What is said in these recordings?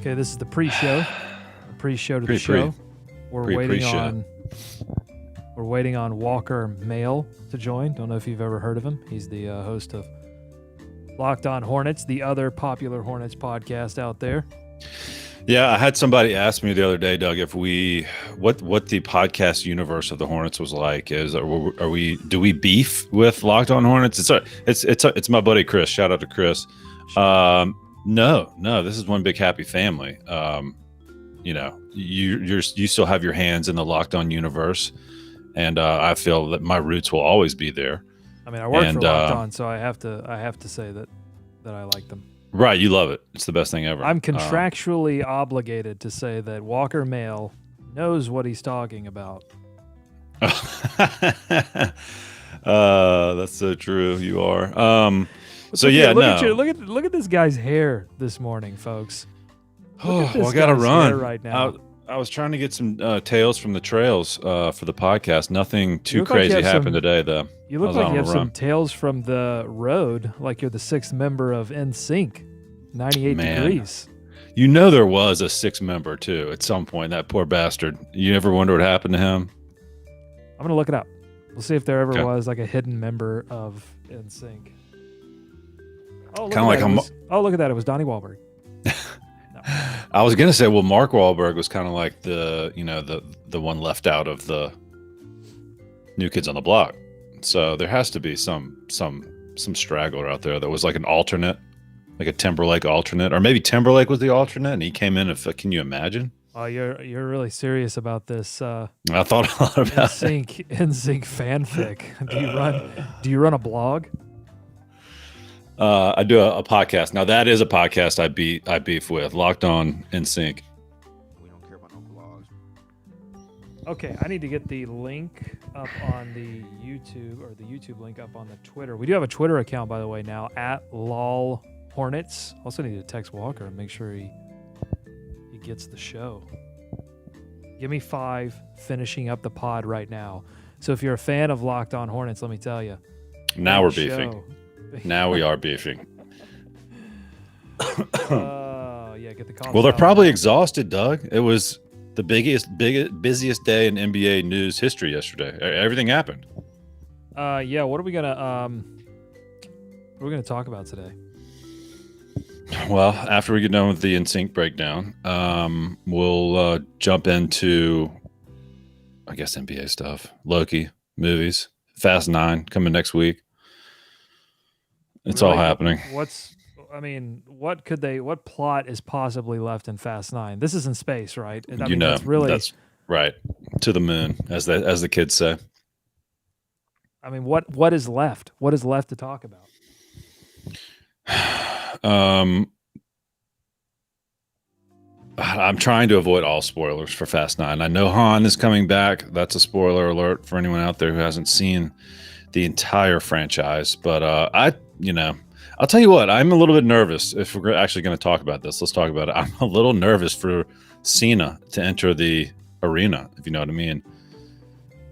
Okay, this is the pre-show. The pre-show to the show. We're waiting on Walker Mail to join. Don't know if you've ever heard of him. He's the host of Locked On Hornets, the other popular Hornets podcast out there. Yeah, I had somebody ask me the other day, Doug, if what the podcast universe of the Hornets was like. Do we beef with Locked On Hornets? It's my buddy Chris. Shout out to Chris. No, this is one big happy family. You still have your hands in the Locked On universe, and I feel that my roots will always be there. I mean, I work for Locked On, so I have to say that I like them. Right, you love it. It's the best thing ever. I'm contractually obligated to say that Walker Mail knows what he's talking about. That's so true. You are. Look at this guy's hair this morning, folks. I gotta run right now. I was trying to get some tales from the trails for the podcast. Nothing too crazy happened today, though. You look like you have some tales from the road, like you're the sixth member of NSYNC, 98 Degrees. You know there was a sixth member, too, at some point. That poor bastard. You ever wonder what happened to him? I'm going to look it up. We'll see if there ever was like a hidden member of NSYNC. Look at that. It was Donnie Wahlberg. I was gonna say, well, Mark Wahlberg was kind of like the one left out of the New Kids on the Block. So there has to be some straggler out there that was like an alternate, like a Timberlake alternate, or maybe Timberlake was the alternate and he came in. Can you imagine? Oh, you're really serious about this. I thought a lot about NSYNC fanfic. Do you run a blog? I do a podcast. Now that is a podcast I beef with. Locked On NSYNC. We don't care about no blogs. Okay, I need to get the link up on the YouTube, or the YouTube link up on the Twitter. We do have a Twitter account, by the way, now at LOL Hornets. Also need to text Walker and make sure he gets the show. Give me 5 finishing up the pod right now. So if you're a fan of Locked On Hornets, let me tell you. Now we're beefing. Now we are beefing. Get the call. Well, they're probably exhausted, Doug. It was the busiest day in NBA news history yesterday. Everything happened. What are we gonna talk about today? Well, after we get done with the NSYNC breakdown, we'll jump into, I guess, NBA stuff. Loki, movies, Fast 9 coming next week. It's all happening. What plot is possibly left in Fast 9? This is in space, right? That's right. To the moon, as the kids say. I mean, what is left? What is left to talk about? I'm trying to avoid all spoilers for Fast 9. I know Han is coming back. That's a spoiler alert for anyone out there who hasn't seen the entire franchise. But I'll tell you what, I'm a little bit nervous. If we're actually going to talk about this, let's talk about it. I'm a little nervous for Cena to enter the arena, if you know what I mean.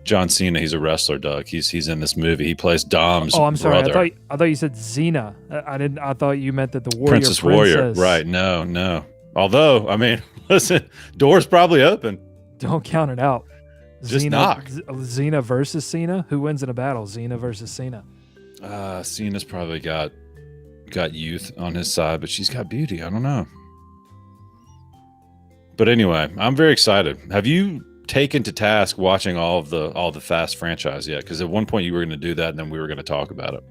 John Cena, he's a wrestler, Doug. He's in this movie. He plays Dom's brother. Oh, I'm sorry. I thought you said Xena. I thought you meant that the Princess. Warrior. Right. No. Although, I mean, listen, door's probably open. Don't count it out. Just knock. Xena versus Cena? Who wins in a battle? Xena versus Cena? Cena's probably got youth on his side, but she's got beauty. I don't know. But anyway, I'm very excited. Have you taken to task watching all the Fast franchise yet? Because at one point you were going to do that, and then we were going to talk about it.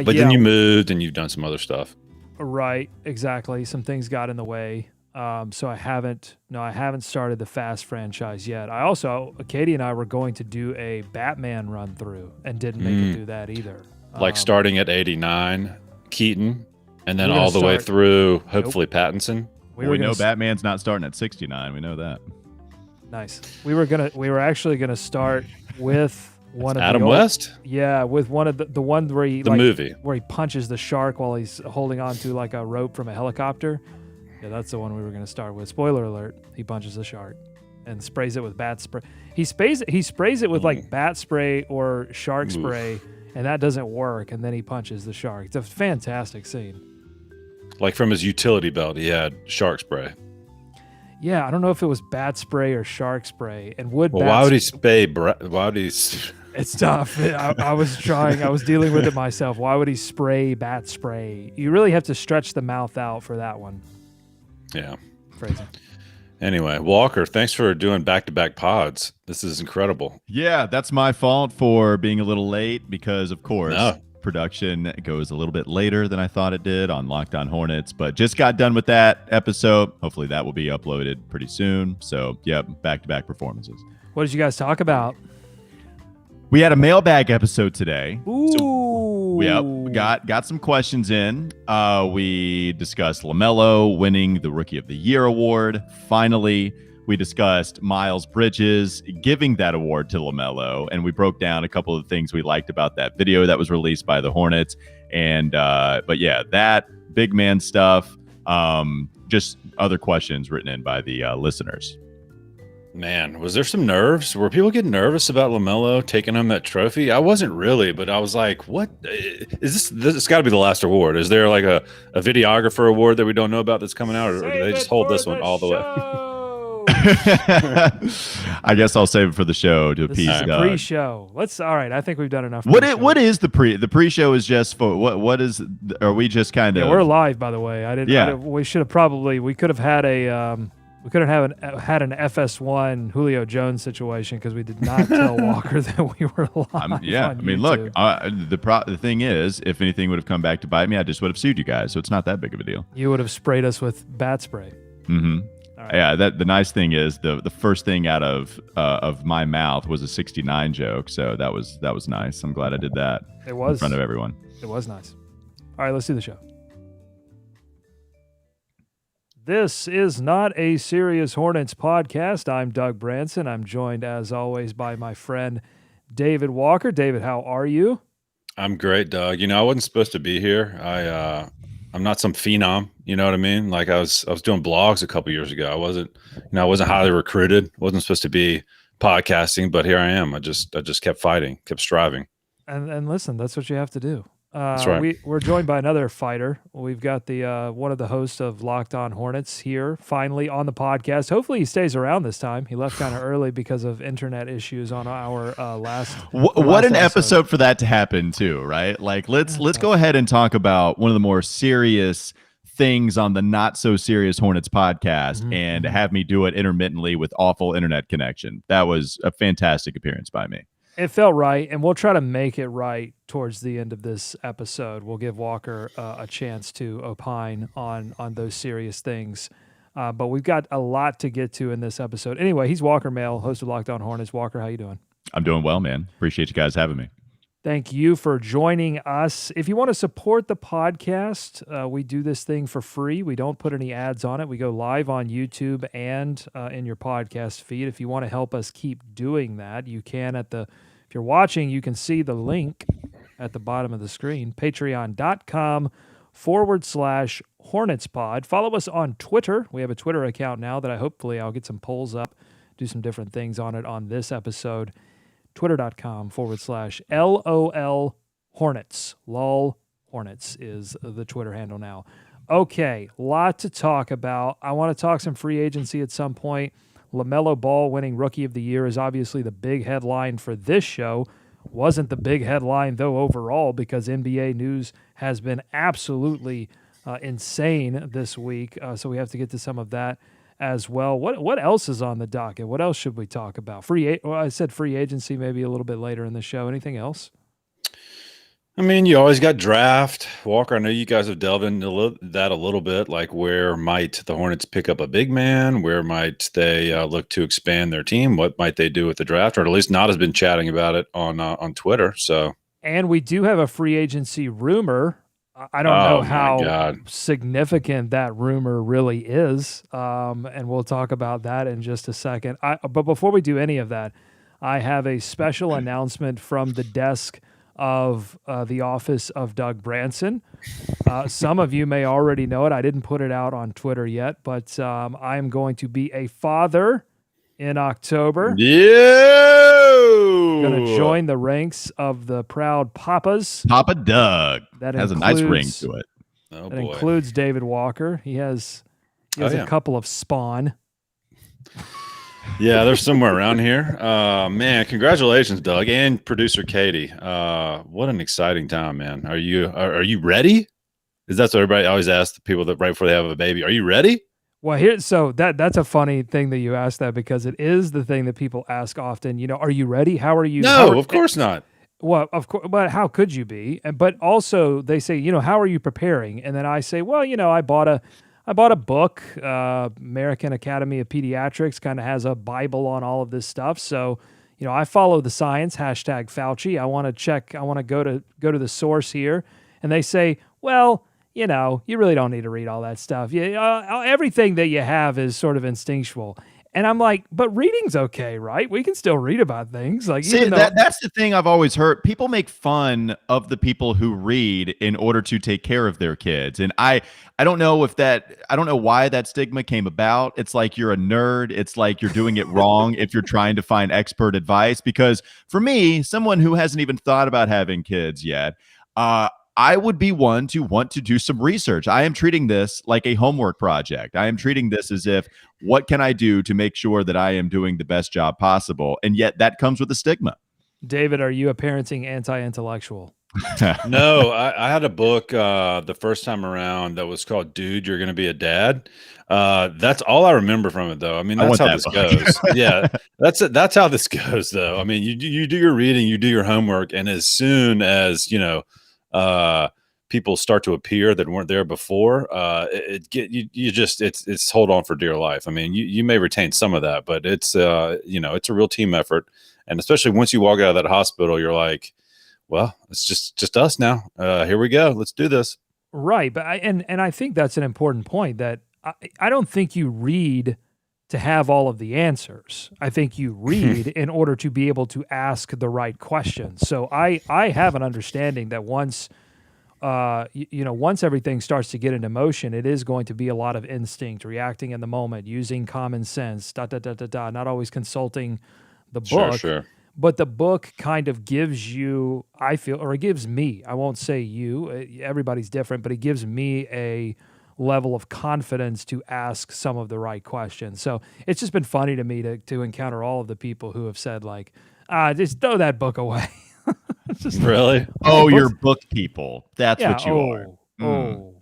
Then you moved, and you've done some other stuff. Right, exactly. Some things got in the way. So I haven't started the Fast franchise yet. Katie and I were going to do a Batman run through and didn't make it through that either. Like starting at 89, Keaton, and then all the way through, hopefully, Pattinson. We know Batman's not starting at 69. We know that. Nice. We were actually gonna start with one of Adam West. Yeah, with one of the one where he movie where he punches the shark while he's holding on to like a rope from a helicopter. Yeah, that's the one we were gonna start with. Spoiler alert: he punches the shark and sprays it with bat spray. He sprays it with like bat spray or shark spray, and that doesn't work. And then he punches the shark. It's a fantastic scene. Like from his utility belt, he had shark spray. Yeah, I don't know if it was bat spray or shark spray. And Well, why would he spray? Why would he? It's tough. I was dealing with it myself. Why would he spray bat spray? You really have to stretch the mouth out for that one. Yeah. Crazy. Anyway, Walker, thanks for doing back-to-back pods. This is incredible. Yeah, that's my fault for being a little late because, of course, production goes a little bit later than I thought it did on Locked On Hornets, but just got done with that episode. Hopefully that will be uploaded pretty soon. So, yeah, back-to-back performances. What did you guys talk about? We had a mailbag episode today. Ooh. So, yeah, we got some questions in. We discussed LaMelo winning the Rookie of the Year award. Finally, we discussed Miles Bridges giving that award to LaMelo, and we broke down a couple of things we liked about that video that was released by the Hornets. And but yeah, that big man stuff. Just other questions written in by the listeners. Man, was there some nerves? Were people getting nervous about LaMelo taking home that trophy? I wasn't really, but I was like, what is this? This got to be the last award. Is there like a videographer award that we don't know about that's coming out, or do they just hold this one all the way? I guess I'll save it for the show to appease Doug. Pre-show. All right. I think we've done enough. What is the pre-show is just for what is, are we just kind of, yeah, we're live, by the way. We should have we could have had an FS1 Julio Jones situation because we did not tell Walker that we were live. I mean, look, the thing is, if anything would have come back to bite me, I just would have sued you guys. So it's not that big of a deal. You would have sprayed us with bat spray. Mm-hmm. Right. Yeah, the nice thing is the first thing out of my mouth was a 69 joke, so that was nice. I'm glad I did that. It was in front of everyone. It was nice. All right, let's do the show. This is not a Serious Hornets podcast. I'm Doug Branson. I'm joined, as always, by my friend David Walker. David, how are you? I'm great, Doug. I wasn't supposed to be here. I'm not some phenom. You know what I mean? Like I was doing blogs a couple years ago. I wasn't highly recruited. Wasn't supposed to be podcasting, but here I am. I just kept fighting, kept striving. And listen, that's what you have to do. That's right. We're joined by another fighter. We've got the one of the hosts of Locked On Hornets here, finally on the podcast. Hopefully, he stays around this time. He left kind of early because of internet issues on our last. What an episode for that to happen too, right? Like let's go ahead and talk about one of the more serious things on the Not So Serious Hornets podcast, and have me do it intermittently with awful internet connection. That was a fantastic appearance by me. It felt right, and we'll try to make it right towards the end of this episode. We'll give Walker a chance to opine on those serious things. But we've got a lot to get to in this episode. Anyway, he's Walker Mail, host of Locked On Hornets. Walker, how you doing? I'm doing well, man. Appreciate you guys having me. Thank you for joining us. If you want to support the podcast, we do this thing for free. We don't put any ads on it. We go live on YouTube and in your podcast feed. If you want to help us keep doing that, you can if you're watching, you can see the link at the bottom of the screen, patreon.com/HornetsPod. Follow us on Twitter. We have a Twitter account now that hopefully I'll get some polls up, do some different things on it on this episode. Twitter.com/LOL Hornets. LOL Hornets is the Twitter handle now. Okay, lot to talk about. I want to talk some free agency at some point. LaMelo Ball winning Rookie of the Year is obviously the big headline for this show. Wasn't the big headline, though, overall, because NBA news has been absolutely insane this week. So we have to get to some of that as well. What else is on the docket? What else should we talk about? I said free agency maybe a little bit later in the show. Anything else? I mean, you always got draft. Walker, I know you guys have delved into that a little bit. Like, where might the Hornets pick up a big man? Where might they look to expand their team? What might they do with the draft? Or at least Nod has been chatting about it on Twitter. So, and we do have a free agency rumor. I don't know how significant that rumor really is, and we'll talk about that in just a second. But before we do any of that, I have a special announcement from the desk of the office of Doug Branson. Some of you may already know it. I didn't put it out on Twitter yet, but I am going to be a father in October. Going to join the ranks of the proud papas. Papa Doug. That has a nice ring to it. Oh That boy. includes David Walker. He has a couple of Spawn. Yeah, they're somewhere around here. Man, congratulations, Doug, and producer Katie. What an exciting time, man. Are you ready? Is that what everybody always asks the people that right before they have a baby? Are you ready? Well, that's a funny thing that you asked that, because it is the thing that people ask often. Are you ready? How are you? No, of course not. Well, of course, but how could you be? But also they say, how are you preparing? And then I say, well, I bought a book, American Academy of Pediatrics kind of has a Bible on all of this stuff. So, I follow the science, #Fauci. I want to go to the source here. And they say, well, you really don't need to read all that stuff. Everything that you have is sort of instinctual. And I'm like, but reading's okay, right? We can still read about things. Like, see, that's the thing I've always heard. People make fun of the people who read in order to take care of their kids. And I don't know I don't know why that stigma came about. It's like you're a nerd. It's like you're doing it wrong if you're trying to find expert advice. Because for me, someone who hasn't even thought about having kids yet, I would be one to want to do some research. I am treating this like a homework project. I am treating this as if, what can I do to make sure that I am doing the best job possible? And yet that comes with a stigma. David, are you a parenting anti-intellectual? No, I had a book the first time around that was called Dude, You're Gonna Be a Dad. That's all I remember from it, though. I mean, that's how this goes. Yeah, that's how this goes, though. I mean, you do your reading, you do your homework, and as soon as people start to appear that weren't there before, it's hold on for dear life. I mean, you may retain some of that, but it's it's a real team effort, and especially once you walk out of that hospital, you're like, well, it's just us now. Here we go. Let's do this. Right, but I think that's an important point, that I don't think you read to have all of the answers. I think you read in order to be able to ask the right questions. So I have an understanding that once once everything starts to get into motion, it is going to be a lot of instinct, reacting in the moment, using common sense, not always consulting the book. Sure. But the book kind of gives you, I feel, or it gives me, I won't say you, everybody's different, but it gives me a level of confidence to ask some of the right questions. So it's just been funny to me to encounter all of the people who have said, like, just throw that book away. Just really? Oh, you're book people. That's what you are.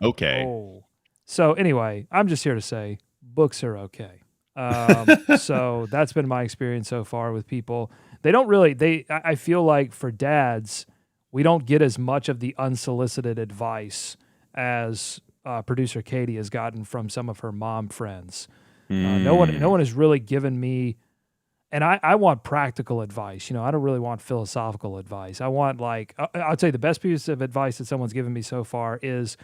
Okay. So anyway, I'm just here to say books are okay. So that's been my experience so far with people. They don't really, I feel like for dads, we don't get as much of the unsolicited advice as producer Katie has gotten from some of her mom friends. No one has really given me, and I want practical advice. I don't really want philosophical advice. I want, like, I'll tell you the best piece of advice that someone's given me so far is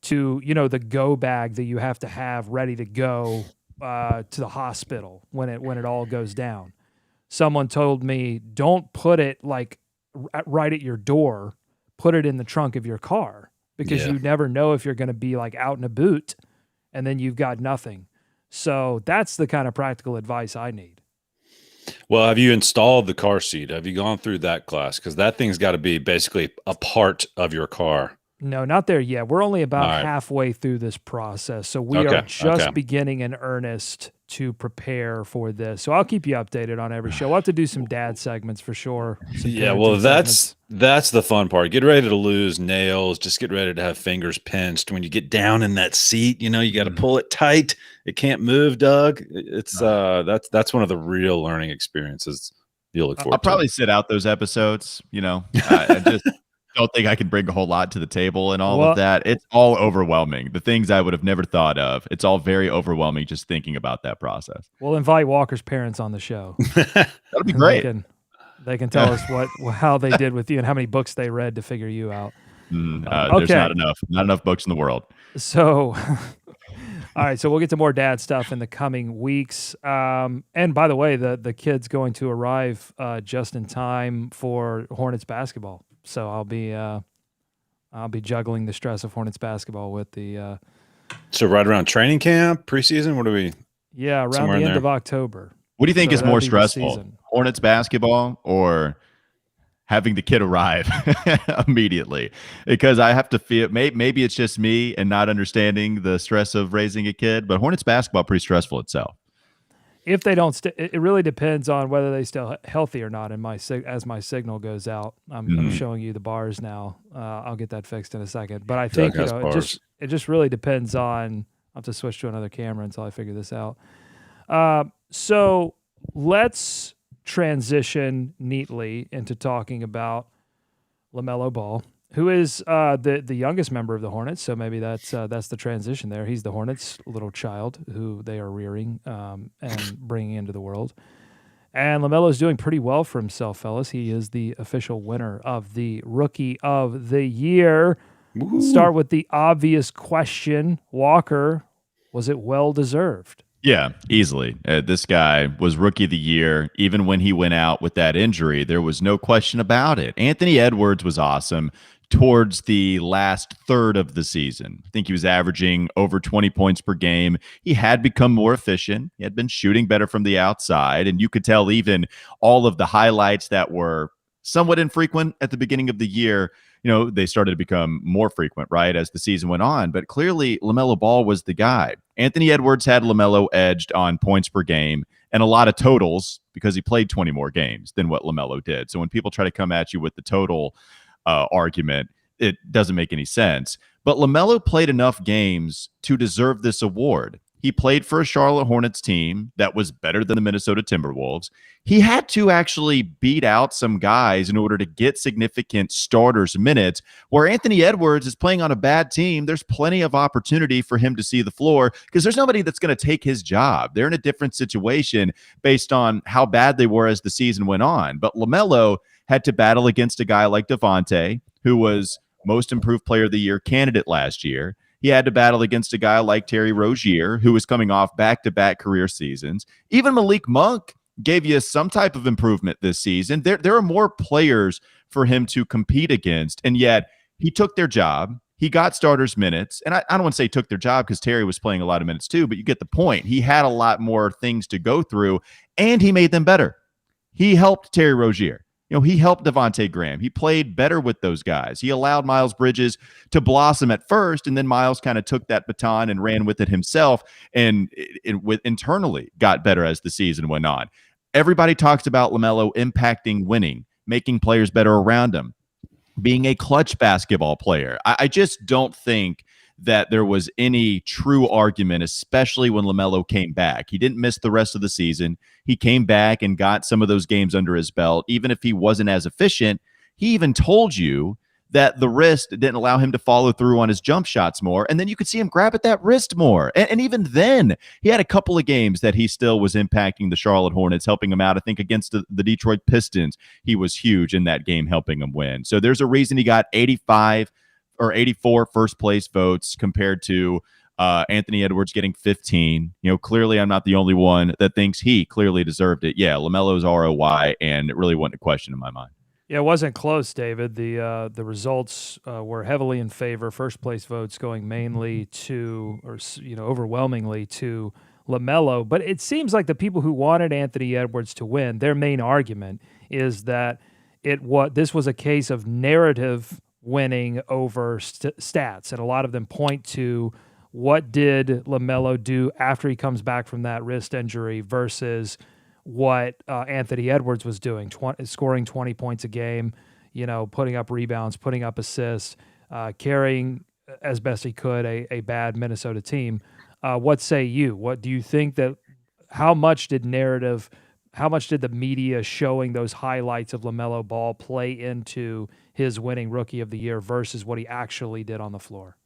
to, the go bag that you have to have ready to go to the hospital when it all goes down. Someone told me, don't put it like right at your door, put it in the trunk of your car, because you never know if you're going to be like out in a boot and then you've got nothing. So that's the kind of practical advice I need. Well, have you installed the car seat? Have you gone through that class? Because that thing's got to be basically a part of your car. No, not there yet. We're only about halfway through this process. So we are just beginning in earnest to prepare for this. So I'll keep you updated on every show. We'll have to do some dad segments for sure. Yeah, well, that's the fun part. Get ready to lose nails. Just get ready to have fingers pinched. When you get down in that seat, you got to pull it tight. It can't move, Doug. It's that's one of the real learning experiences you'll look forward to. I'll probably sit out those episodes. I just don't think I can bring a whole lot to the table and all of that. It's all overwhelming. The things I would have never thought of. It's all very overwhelming just thinking about that process. We'll invite Walker's parents on the show. That'll be great. They can tell us how they did with you and how many books they read to figure you out. There's not enough books in the world. So, all right. So we'll get to more dad stuff in the coming weeks. And by the way, the kid's going to arrive just in time for Hornets basketball. So I'll be juggling the stress of Hornets basketball with the. So right around training camp, preseason. What are we? Yeah, around the end of October. What do you think is more stressful, Hornets basketball or having the kid arrive immediately, because I have to feel maybe it's just me and not understanding the stress of raising a kid, but Hornets basketball pretty stressful itself. If they don't, it really depends on whether they stay healthy or not. As my signal goes out, I'm showing you the bars now. I'll get that fixed in a second. But I think it just really depends on. I'll have to switch to another camera until I figure this out. So let's transition neatly into talking about LaMelo Ball, who is the youngest member of the Hornets. So maybe that's the transition there. He's the Hornets' little child who they are rearing and bringing into the world. And LaMelo is doing pretty well for himself, fellas. He is the official winner of the Rookie of the Year. We'll start with the obvious question. Walker, was it well-deserved? Yeah, easily. This guy was Rookie of the Year. Even when he went out with that injury, there was no question about it. Anthony Edwards was awesome towards the last third of the season. I think he was averaging over 20 points per game. He had become more efficient. He had been shooting better from the outside. And you could tell even all of the highlights that were somewhat infrequent at the beginning of the year, they started to become more frequent, right, as the season went on. But clearly, LaMelo Ball was the guy. Anthony Edwards had LaMelo edged on points per game and a lot of totals because he played 20 more games than what LaMelo did. So when people try to come at you with the total argument, it doesn't make any sense. But LaMelo played enough games to deserve this award. He played for a Charlotte Hornets team that was better than the Minnesota Timberwolves. He had to actually beat out some guys in order to get significant starters minutes. Where Anthony Edwards is playing on a bad team, there's plenty of opportunity for him to see the floor because there's nobody that's going to take his job. They're in a different situation based on how bad they were as the season went on. But LaMelo had to battle against a guy like Devontae, who was Most Improved Player of the Year candidate last year. He had to battle against a guy like Terry Rozier, who was coming off back-to-back career seasons. Even Malik Monk gave you some type of improvement this season. There are more players for him to compete against, and yet he took their job. He got starters minutes, and I don't want to say took their job because Terry was playing a lot of minutes too, but you get the point. He had a lot more things to go through, and he made them better. He helped Terry Rozier. He helped Devontae Graham. He played better with those guys. He allowed Miles Bridges to blossom at first, and then Miles kind of took that baton and ran with it himself and internally got better as the season went on. Everybody talks about LaMelo impacting winning, making players better around him, being a clutch basketball player. I just don't think that there was any true argument, especially when LaMelo came back. He didn't miss the rest of the season. He came back and got some of those games under his belt. Even if he wasn't as efficient, he even told you that the wrist didn't allow him to follow through on his jump shots more. And then you could see him grab at that wrist more. And even then, he had a couple of games that he still was impacting the Charlotte Hornets, helping him out. I think against the Detroit Pistons, he was huge in that game, helping him win. So there's a reason he got 85 or 84 first place votes compared to Anthony Edwards getting 15. Clearly I'm not the only one that thinks he clearly deserved it. Yeah, LaMelo's ROY, and it really wasn't a question in my mind. Yeah, it wasn't close, David. The results were heavily in favor. First place votes going mainly to, or overwhelmingly to LaMelo. But it seems like the people who wanted Anthony Edwards to win, their main argument is that this was a case of narrative winning over stats, and a lot of them point to what did LaMelo do after he comes back from that wrist injury versus what Anthony Edwards was doing, scoring 20 points a game, putting up rebounds, putting up assists, carrying as best he could a bad Minnesota team. What say you? What do you think that? How much did the media showing those highlights of LaMelo Ball play into his winning Rookie of the Year versus what he actually did on the floor?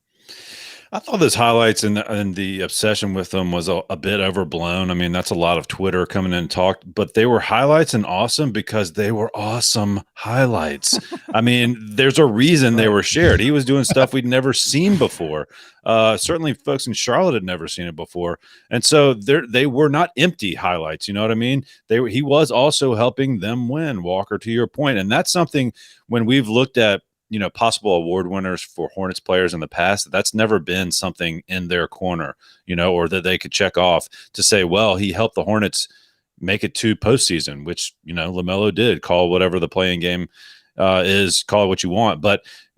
I thought those highlights and the obsession with them was a bit overblown. I mean, that's a lot of Twitter coming in and talk, but they were highlights and awesome because they were awesome highlights. I mean, there's a reason they were shared. He was doing stuff we'd never seen before. Certainly folks in Charlotte had never seen it before. And so they were not empty highlights. You know what I mean? He was also helping them win, Walker, to your point. And that's something when we've looked at possible award winners for Hornets players in the past, that's never been something in their corner, or that they could check off to say, well, he helped the Hornets make it to postseason, which, LaMelo did, call whatever the playing game is call it what you want.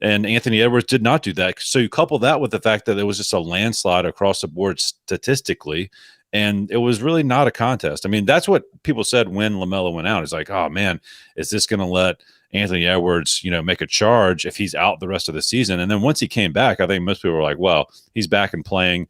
And Anthony Edwards did not do that. So you couple that with the fact that it was just a landslide across the board statistically, and it was really not a contest. I mean, that's what people said when LaMelo went out. It's like, oh man, is this going to let Anthony Edwards, make a charge if he's out the rest of the season? And then once he came back, I think most people were like, well, he's back and playing,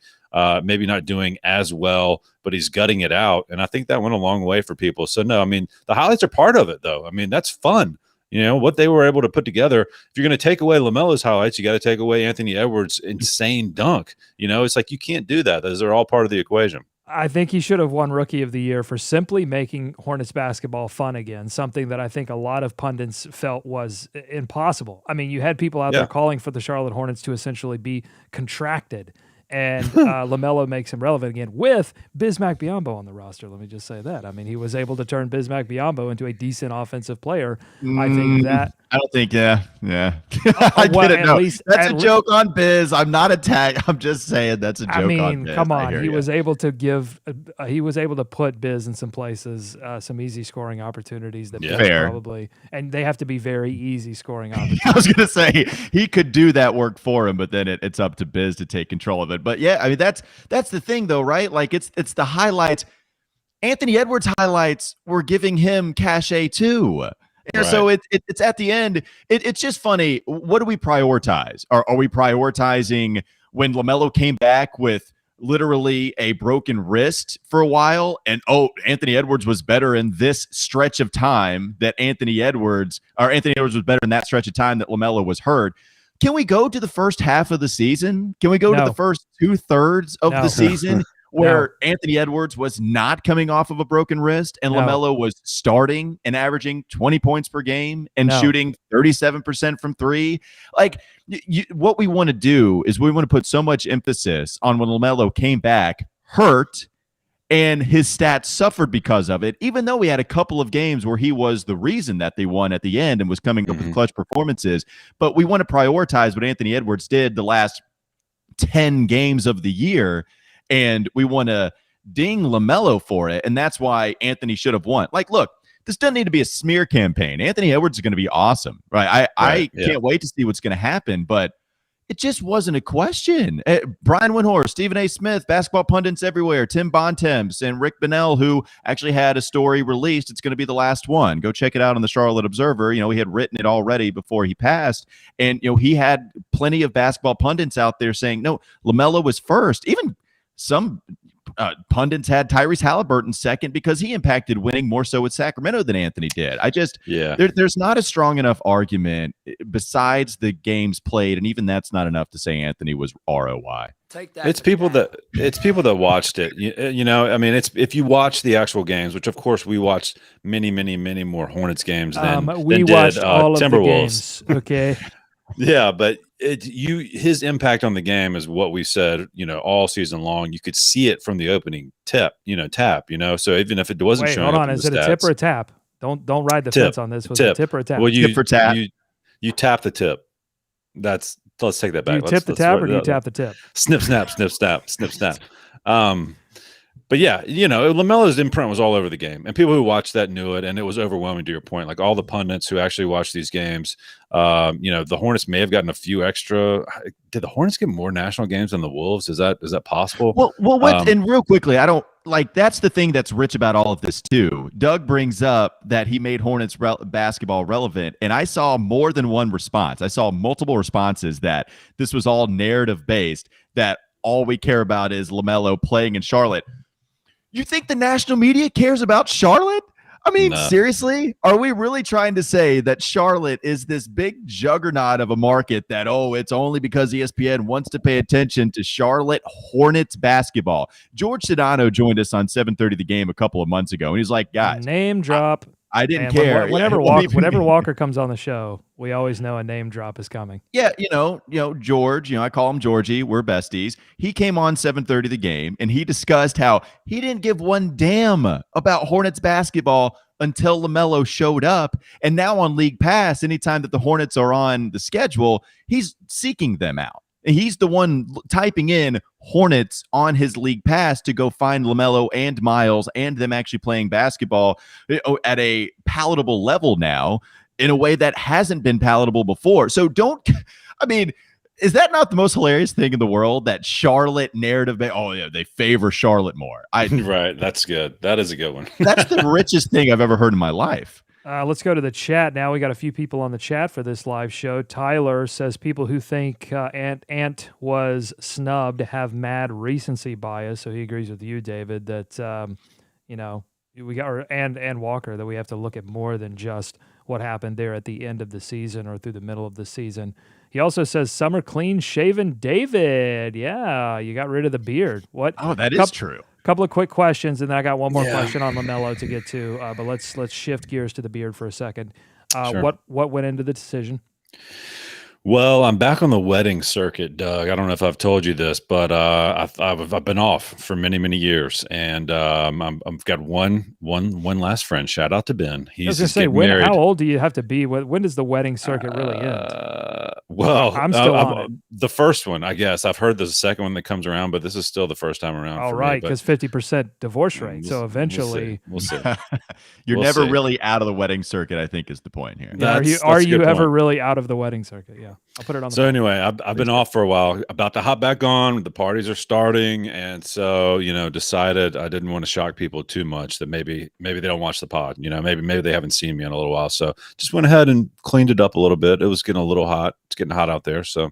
maybe not doing as well, but he's gutting it out. And I think that went a long way for people. So no, I mean, the highlights are part of it though. I mean, that's fun. What they were able to put together. If you're going to take away LaMelo's highlights, you got to take away Anthony Edwards' insane dunk. It's like you can't do that. Those are all part of the equation. I think he should have won Rookie of the Year for simply making Hornets basketball fun again, something that I think a lot of pundits felt was impossible. I mean, you had people out there calling for the Charlotte Hornets to essentially be contracted, and LaMelo makes him relevant again with Bismack Biyombo on the roster. Let me just say that. I mean, he was able to turn Bismack Biyombo into a decent offensive player. I think that. I don't think, yeah. I didn't know. That's a joke on Biz. I'm not attacked. I'm just saying that's a joke on Biz. Come on. He was able to put Biz in some places, some easy scoring opportunities that Biz probably, and they have to be very easy scoring opportunities. I was going to say he could do that work for him, but then it's up to Biz to take control of it. But yeah, I mean, that's the thing though, right? Like it's the highlights. Anthony Edwards highlights were giving him cachet too. Right. So it's at the end. It's just funny. What do we prioritize? Are we prioritizing when LaMelo came back with literally a broken wrist for a while, and Anthony Edwards was better in this stretch of time that Anthony Edwards was better in that stretch of time that LaMelo was hurt? Can we go to the first half of the season? Can we go to the first 2/3 of the season? Where Anthony Edwards was not coming off of a broken wrist and LaMelo was starting and averaging 20 points per game and shooting 37% from three. Like what we want to do is we want to put so much emphasis on when LaMelo came back hurt and his stats suffered because of it, even though we had a couple of games where he was the reason that they won at the end and was coming up with clutch performances. But we want to prioritize what Anthony Edwards did the last 10 games of the year. And we want to ding LaMelo for it. And that's why Anthony should have won. Like, look, this doesn't need to be a smear campaign. Anthony Edwards is going to be awesome, right? I can't wait to see what's going to happen, but it just wasn't a question. Brian Windhorst, Stephen A. Smith, basketball pundits everywhere, Tim Bontemps, and Rick Bonnell, who actually had a story released. It's going to be the last one. Go check it out on the Charlotte Observer. He had written it already before he passed. And, he had plenty of basketball pundits out there saying, no, LaMelo was first. Even some pundits had Tyrese Halliburton second because he impacted winning more so with Sacramento than Anthony did. There's not a strong enough argument besides the games played, and even that's not enough to say Anthony was ROI. It's people that watched it. I mean, it's if you watch the actual games, which of course we watched many more Hornets games than we watched all Timberwolves. Of the games. Okay. Yeah, but his impact on the game is what we said, all season long. You could see it from the opening tap. So even if it wasn't showing hold up on, in is the it a stats, tip or a tap? Don't ride the fence on this. Was it a tip or a tap? Well, tip for tap. You tap the tip. Let's take that back. Do you tip the tap or do you tap the tip? Snip, snap, snip, snap, snip, snap. But yeah, LaMelo's imprint was all over the game, and people who watched that knew it, and it was overwhelming. To your point, like all the pundits who actually watched these games, the Hornets may have gotten a few extra. Did the Hornets get more national games than the Wolves? Is that possible? Well, and real quickly, I don't like that's the thing that's rich about all of this too. Doug brings up that he made Hornets basketball relevant, and I saw more than one response. I saw multiple responses that this was all narrative based. That all we care about is LaMelo playing in Charlotte. You think the national media cares about Charlotte? I mean, seriously? Are we really trying to say that Charlotte is this big juggernaut of a market that, it's only because ESPN wants to pay attention to Charlotte Hornets basketball? George Sedano joined us on 7:30 The Game a couple of months ago, and he's like, guys. Name drop. I didn't care. Whenever Walker comes on the show, we always know a name drop is coming. Yeah, George, I call him Georgie. We're besties. He came on 7:30 The Game, and he discussed how he didn't give one damn about Hornets basketball until LaMelo showed up. And now on League Pass, anytime that the Hornets are on the schedule, he's seeking them out. He's the one typing in Hornets on his League Pass to go find LaMelo and Miles and them actually playing basketball at a palatable level now. in a way that hasn't been palatable before. So I mean, is that not the most hilarious thing in the world? That Charlotte narrative? Oh yeah, they favor Charlotte more. Right. That's good. That is a good one. That's the richest thing I've ever heard in my life. Let's go to the chat now. We got a few people on the chat for this live show. Tyler says people who think Ant was snubbed have mad recency bias. So he agrees with you, David, that we got and Walker, that we have to look at more than just what happened there at the end of the season or through the middle of the season. He also says summer clean shaven David. Yeah, you got rid of the beard. What? Oh, that is true. Couple of quick questions, and then I got one more question on LaMelo to get to. But let's shift gears to the beard for a second. Sure. What went into the decision? Well, I'm back on the wedding circuit, Doug. I don't know if I've told you this, but I've been off for many, many years, and I've got one last friend. Shout out to Ben. He's getting married. How old do you have to be? When does the wedding circuit really end? Well, I'm still on it. The first one, I guess. I've heard there's a second one that comes around, but this is still the first time around. All right, because 50% divorce rate. So eventually, we'll see. You're never really out of the wedding circuit, I think, is the point here. Are you ever really out of the wedding circuit? Yeah. I'll put it on the anyway, I've been off for a while, about to hop back on. The parties are starting, and so decided I didn't want to shock people too much, that maybe they don't watch the pod. Maybe they haven't seen me in a little while, so just went ahead and cleaned it up a little bit. It was getting a little hot. It's getting hot out there. So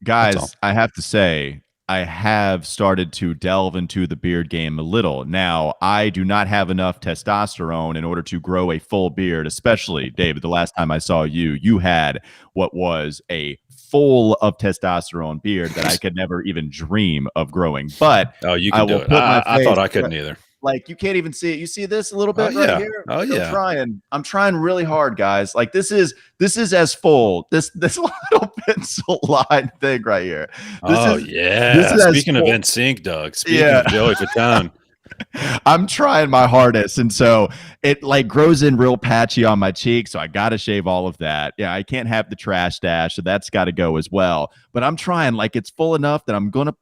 guys, I have to say, I have started to delve into the beard game a little. Now, I do not have enough testosterone in order to grow a full beard, especially, David, the last time I saw you had what was a full of testosterone beard that I could never even dream of growing. But you can do it. I thought I couldn't either. Like, you can't even see it. You see this a little bit right here? Oh, yeah. I'm trying really hard, guys. Like, this is as full. This little pencil line thing right here. Speaking of NSYNC, Doug. Speaking of Joey Fatone. I'm trying my hardest, and so it like grows in real patchy on my cheek, so I gotta shave all of that. Yeah, I can't have the trash dash, so that's got to go as well. But I'm trying, like, it's full enough that I'm gonna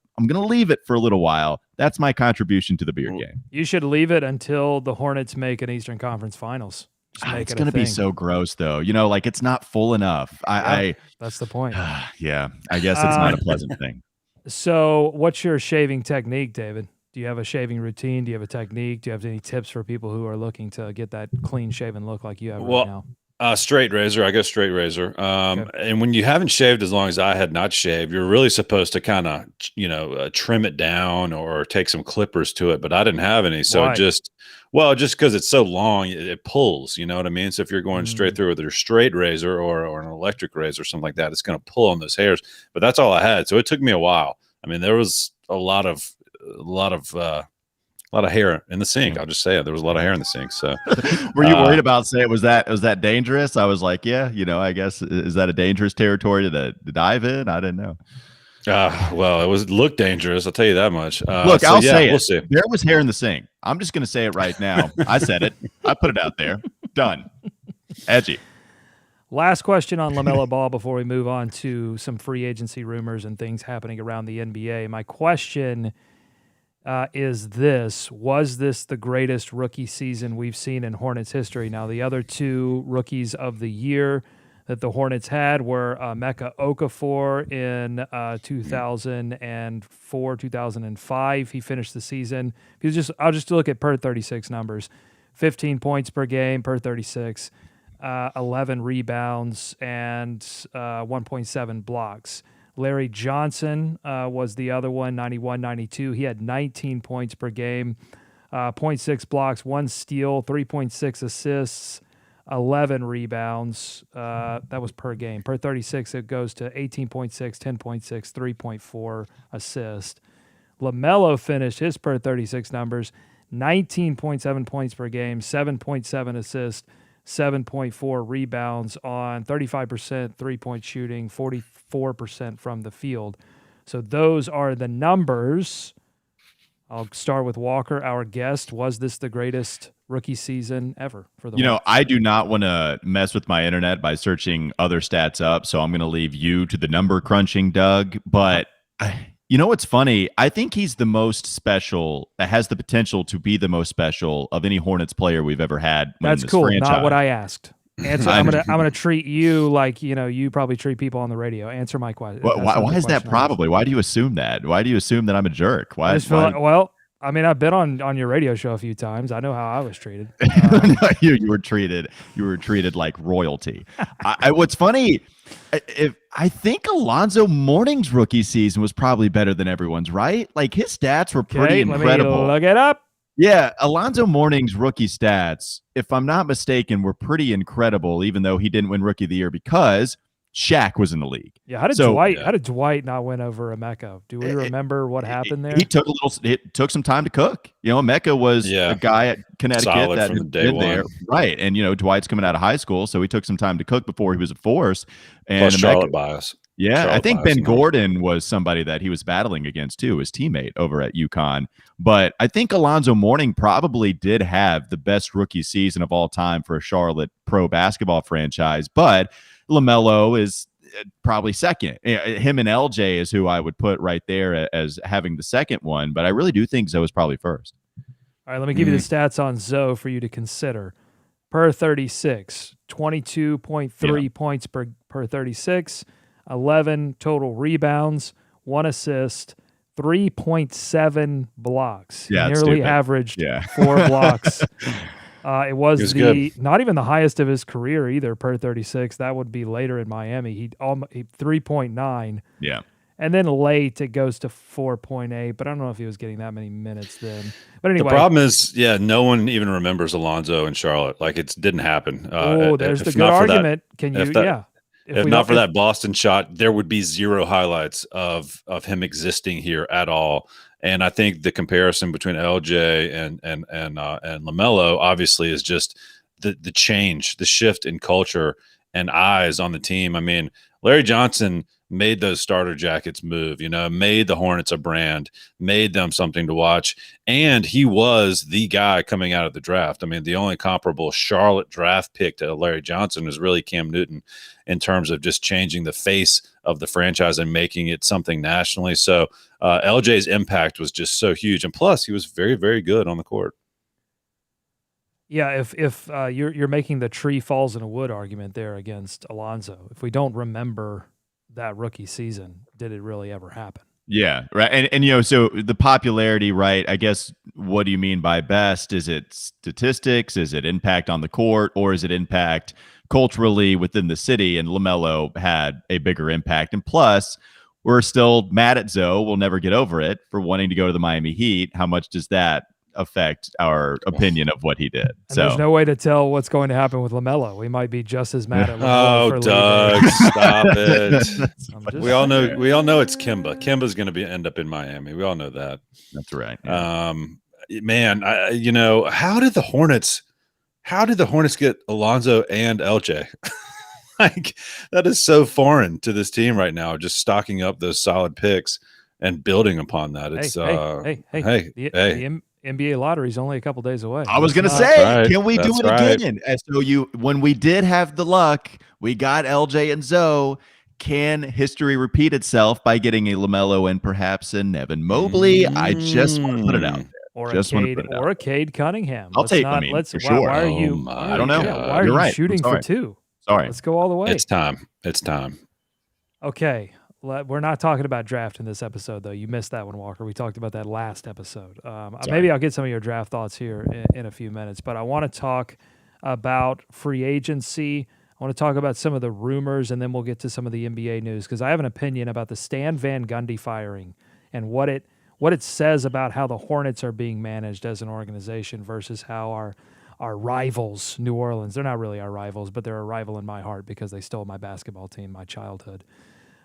leave it for a little while. That's my contribution to the beard game. You should leave it until the Hornets make an Eastern Conference Finals. It's going to be so gross, though. Like, it's not full enough. That's the point. Yeah, I guess it's not a pleasant thing. So what's your shaving technique, David? Do you have a shaving routine? Do you have a technique? Do you have any tips for people who are looking to get that clean-shaven look like you have right now? Straight razor. I go straight razor. And when you haven't shaved as long as I had not shaved, you're really supposed to kind of, trim it down or take some clippers to it. But I didn't have any. So just because it's so long, it pulls, you know what I mean? So if you're going straight through with your straight razor or an electric razor or something like that, it's going to pull on those hairs. But that's all I had. So it took me a while. I mean, there was a lot of hair in the sink. I'll just say it. There was a lot of hair in the sink. So, were you worried about saying was that dangerous? I was like, yeah, I guess, is that a dangerous territory to dive in? I didn't know. Well, looked dangerous. I'll tell you that much. Look, I'll say it. We'll see. There was hair in the sink. I'm just going to say it right now. I said it. I put it out there. Done. Edgy. Last question on LaMelo Ball before we move on to some free agency rumors and things happening around the NBA. My question is this: was this the greatest rookie season we've seen in Hornets history? Now, the other two rookies of the year that the Hornets had were Emeka Okafor in 2004, 2005. He finished the season. I'll just look at per 36 numbers: 15 points per game per 36, 11 rebounds, and 1.7 blocks. Larry Johnson was the other one, 91-92. He had 19 points per game, 0.6 blocks, 1 steal, 3.6 assists, 11 rebounds. That was per game. Per 36, it goes to 18.6, 10.6, 3.4 assists. LaMelo finished his per 36 numbers, 19.7 points per game, 7.7 assists, 7.4 rebounds on 35% three-point shooting, 44% from the field. So those are the numbers. I'll start with Walker, our guest. Was this the greatest rookie season ever for the Hornets? I do not want to mess with my internet by searching other stats up, so I'm going to leave you to the number crunching, Doug. But you know what's funny? I think he's the most special, has the potential to be the most special of any Hornets player we've ever had. That's cool. Franchise. Not what I asked. Answer. I'm gonna treat you like you probably treat people on the radio. Answer my question. Why is that probably? Why do you assume that? Why do you assume that I'm a jerk? Why? I just feel like, well, I mean, I've been on your radio show a few times. I know how I was treated. You were treated. You were treated like royalty. What's funny, I think Alonzo Mourning's rookie season was probably better than everyone's. Right? Like his stats were pretty incredible. Let me look it up. Yeah, Alonzo Mourning's rookie stats, if I'm not mistaken, were pretty incredible. Even though he didn't win Rookie of the Year because Shaq was in the league. Yeah, how did Dwight not win over Emeka? Do we remember what happened there? He took it took some time to cook. Emeka was a guy at Connecticut solid that from had day been one. there, right? And Dwight's coming out of high school, so he took some time to cook before he was a force. And Plus Charlotte bias. Yeah, Charlotte I think bias Ben Gordon was somebody that he was battling against too, his teammate over at UConn. But I think Alonzo Mourning probably did have the best rookie season of all time for a Charlotte pro basketball franchise. But LaMelo is probably second. Him and LJ is who I would put right there as having the second one. But I really do think Zoe is probably first. All right, let me give you the stats on Zoe for you to consider. Per 36, 22.3 points per 36, 11 total rebounds, 1 assist, 3.7 blocks. Yeah, he nearly averaged 4 blocks. It was not even the highest of his career either per 36. That would be later in Miami. He 3.9. Yeah. And then late it goes to 4.8, but I don't know if he was getting that many minutes then. But anyway, the problem is, no one even remembers Alonzo in Charlotte. Like it didn't happen. There's the good argument. If not for that Boston shot, there would be zero highlights of him existing here at all. And I think the comparison between LJ and LaMelo obviously is just the change, the shift in culture and eyes on the team. I mean, Larry Johnson made those starter jackets move, made the Hornets a brand, made them something to watch. And he was the guy coming out of the draft. I mean, the only comparable Charlotte draft pick to Larry Johnson is really Cam Newton in terms of just changing the face of the franchise and making it something nationally. So LJ's impact was just so huge. And plus, he was very, very good on the court. Yeah, if you're making the tree falls in a wood argument there against Alonzo, if we don't remember that rookie season, did it really ever happen? Yeah, right. And so the popularity, right? I guess what do you mean by best? Is it statistics? Is it impact on the court, or is it impact culturally within the city? And LaMelo had a bigger impact. And plus, we're still mad at Zoe. We'll never get over it for wanting to go to the Miami Heat. How much does that affect our opinion of what he did? And there's no way to tell what's going to happen with LaMelo. We might be just as mad at LaMelo. Oh, Doug, stop it! We all know it's Kemba. Kemba's going to end up in Miami. We all know that. That's right. Yeah. Man, how did the Hornets get Alonzo and LJ? Like that is so foreign to this team right now. Just stocking up those solid picks and building upon that. It's the NBA lottery is only a couple days away. I was going to say, can we do it again? So when we did have the luck, we got LJ and Zoe. Can history repeat itself by getting a LaMelo and perhaps a Nevin Mobley? I just want to put it out there. Or a Cade Cunningham. I'll take for sure. Why are you? I don't know. Why are you shooting for 2? Sorry. Let's go all the way. It's time. Okay. We're not talking about draft in this episode, though. You missed that one, Walker. We talked about that last episode. Maybe I'll get some of your draft thoughts here in a few minutes, but I want to talk about free agency. I want to talk about some of the rumors, and then we'll get to some of the NBA news, because I have an opinion about the Stan Van Gundy firing and what it says about how the Hornets are being managed as an organization versus how our rivals, New Orleans, they're not really our rivals, but they're a rival in my heart because they stole my basketball team, my childhood.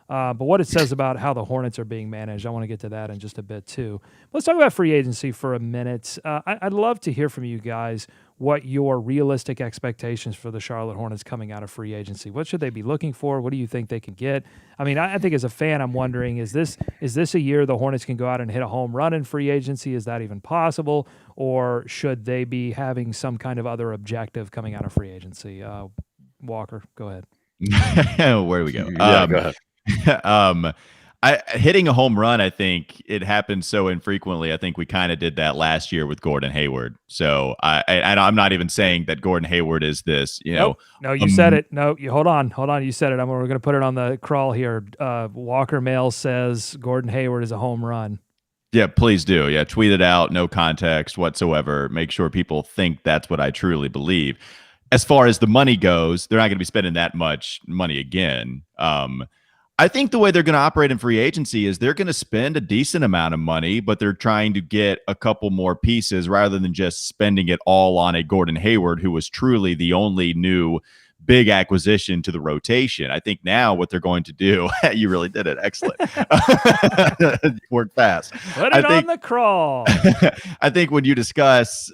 But what it says about how the Hornets are being managed, I want to get to that in just a bit too. Let's talk about free agency for a minute. I'd love to hear from you guys what your realistic expectations for the Charlotte Hornets coming out of free agency. What should they be looking for? What do you think they can get? I mean, I think as a fan, I'm wondering, is this a year the Hornets can go out and hit a home run in free agency? Is that even possible? Or should they be having some kind of other objective coming out of free agency? Walker, go ahead. Where do we go? Go ahead. Hitting a home run, I think it happens so infrequently. I think we kind of did that last year with Gordon Hayward. So I'm not even saying that Gordon Hayward is this, Nope. No, you said it. No, you hold on. You said it. We're going to put it on the crawl here. Walker Mail says Gordon Hayward is a home run. Yeah, please do. Yeah, tweet it out. No context whatsoever. Make sure people think that's what I truly believe. As far as the money goes, they're not going to be spending that much money again. I think the way they're going to operate in free agency is they're going to spend a decent amount of money, but they're trying to get a couple more pieces rather than just spending it all on a Gordon Hayward, who was truly the only new big acquisition to the rotation. I think now what they're going to do, you really did it. Excellent. Worked fast. Put it on the crawl. I think when you discuss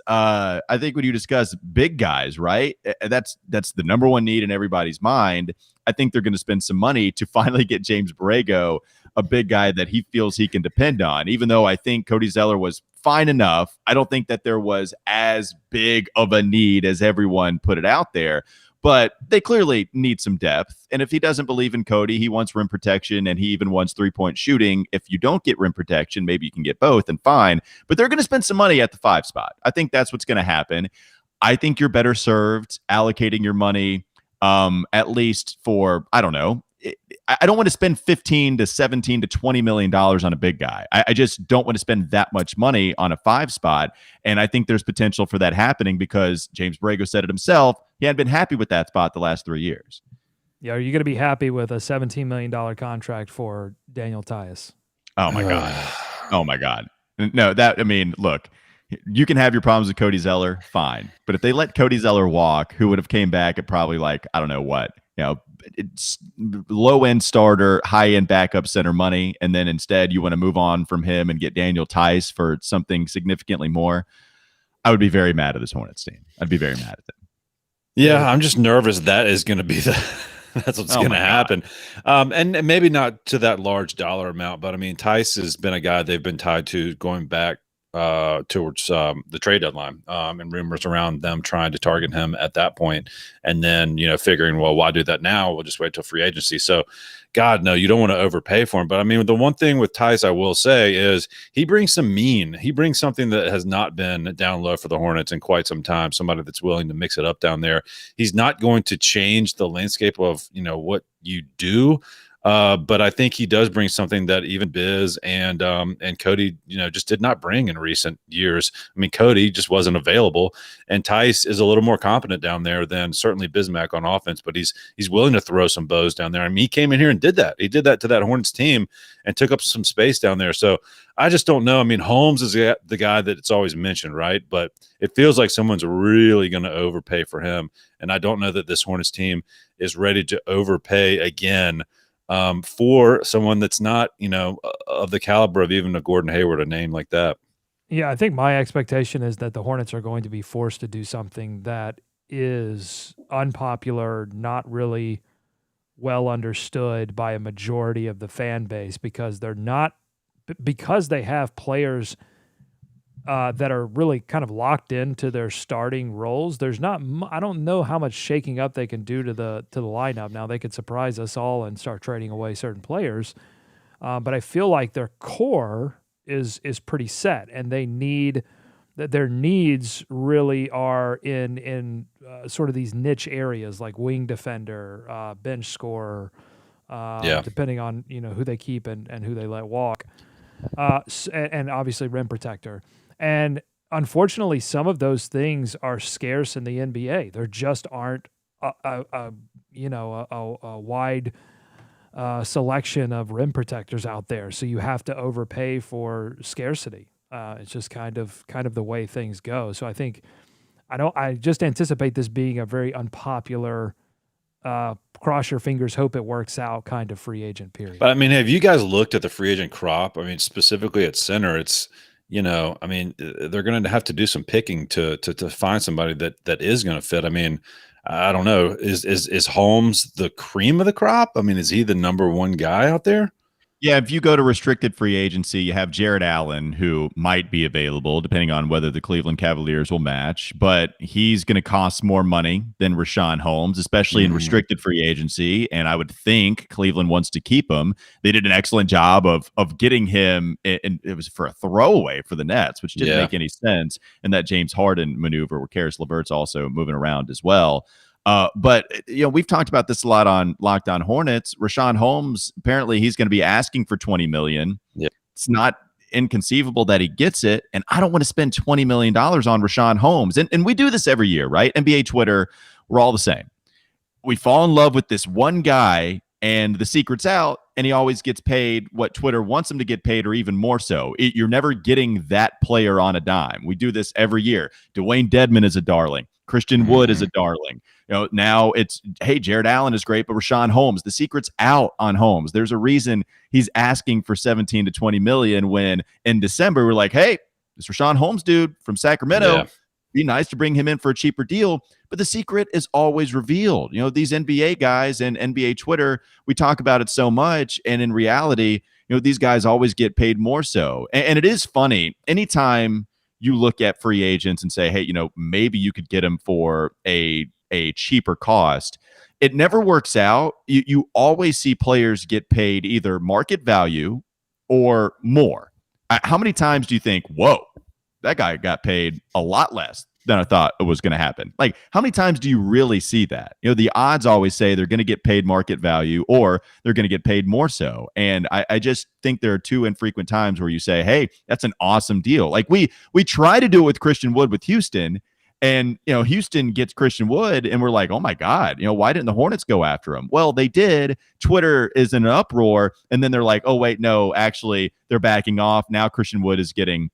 big guys, right? That's the number one need in everybody's mind. I think they're going to spend some money to finally get James Borrego, a big guy that he feels he can depend on. Even though I think Cody Zeller was fine enough, I don't think that there was as big of a need as everyone put it out there. But they clearly need some depth. And if he doesn't believe in Cody, he wants rim protection and he even wants 3-point shooting. If you don't get rim protection, maybe you can get both and fine. But they're going to spend some money at the 5 spot. I think that's what's going to happen. I think you're better served allocating your money at least for, I don't know. I don't want to spend 15 to 17 to $20 million on a big guy. I just don't want to spend that much money on a 5 spot. And I think there's potential for that happening because James Borrego said it himself. He hadn't been happy with that spot the last 3 years. Yeah, are you going to be happy with a $17 million contract for Daniel Tyus? Oh, my God. Oh, my God. No, look, you can have your problems with Cody Zeller, fine. But if they let Cody Zeller walk, who would have came back at probably like, I don't know what, it's low-end starter, high-end backup center money, and then instead you want to move on from him and get Daniel Tice for something significantly more, I would be very mad at this Hornets team. I'd be very mad at them. Yeah, I'm just nervous that is going to be that's what's going to happen. And maybe not to that large dollar amount, but I mean, Tice has been a guy they've been tied to going back towards the trade deadline, and rumors around them trying to target him at that point, and then figuring, well, why do that now? We'll just wait till free agency. So, God, no, you don't want to overpay for him. But I mean, the one thing with Tice I will say is he brings he brings something that has not been down low for the Hornets in quite some time. Somebody that's willing to mix it up down there. He's not going to change the landscape of what you do. But I think he does bring something that even Biz and Cody, just did not bring in recent years. I mean, Cody just wasn't available, and Tice is a little more competent down there than certainly Bismack on offense. But he's willing to throw some bows down there. I mean, he came in here and did that. He did that to that Hornets team and took up some space down there. So I just don't know. I mean, Holmes is the guy that it's always mentioned, right? But it feels like someone's really going to overpay for him, and I don't know that this Hornets team is ready to overpay again. For someone that's not, of the caliber of even a Gordon Hayward, a name like that. Yeah, I think my expectation is that the Hornets are going to be forced to do something that is unpopular, not really well understood by a majority of the fan base, because they have players that are really kind of locked into their starting roles. I don't know how much shaking up they can do to the lineup. Now they could surprise us all and start trading away certain players, but I feel like their core is pretty set, and their needs really are in sort of these niche areas like wing defender, bench scorer, depending on who they keep and who they let walk, and obviously rim protector. And unfortunately, some of those things are scarce in the NBA. There just aren't a wide selection of rim protectors out there. So you have to overpay for scarcity. It's just kind of the way things go. So I think I just anticipate this being a very unpopular, cross your fingers, hope it works out kind of free agent period. But I mean, have you guys looked at the free agent crop? I mean, specifically at center, it's I mean, they're going to have to do some picking to find somebody that is going to fit. I mean, I don't know. Is Holmes the cream of the crop? I mean, is he the number one guy out there? Yeah, if you go to restricted free agency, you have Jared Allen, who might be available, depending on whether the Cleveland Cavaliers will match, but he's going to cost more money than Rashawn Holmes, especially in restricted free agency. And I would think Cleveland wants to keep him. They did an excellent job of getting him, and it was for a throwaway for the Nets, which didn't make any sense. And that James Harden maneuver where Karis LeVert's also moving around as well. But we've talked about this a lot on Locked On Hornets. Rashawn Holmes, apparently he's going to be asking for $20 million. Yeah. It's not inconceivable that he gets it. And I don't want to spend $20 million on Rashawn Holmes. And we do this every year, right? NBA Twitter, we're all the same. We fall in love with this one guy and the secret's out, and he always gets paid what Twitter wants him to get paid, or even more so. You're never getting that player on a dime. We do this every year. Dwayne Dedmon is a darling. Christian Wood is a darling. Now it's, hey, Jared Allen is great, but Rashawn Holmes, the secret's out on Holmes. There's a reason he's asking for 17 to 20 million when in December we're like, hey, this Rashawn Holmes dude from Sacramento, be nice to bring him in for a cheaper deal. But the secret is always revealed. These NBA guys and NBA Twitter, we talk about it so much. And in reality, these guys always get paid more so. And it is funny. Anytime you look at free agents and say, hey, maybe you could get him for a cheaper cost, it never works out. You always see players get paid either market value or more. How many times do you think, whoa, that guy got paid a lot less than I thought it was going to happen? Like, how many times do you really see that? The odds always say they're going to get paid market value or they're going to get paid more so. And I just think there are too infrequent times where you say, hey, that's an awesome deal. Like we try to do it with Christian Wood with Houston, and Houston gets Christian Wood, and we're like, oh my God, why didn't the Hornets go after him? Well, they did. Twitter is in an uproar, and then they're like, oh wait, no, actually they're backing off. Now Christian Wood is getting,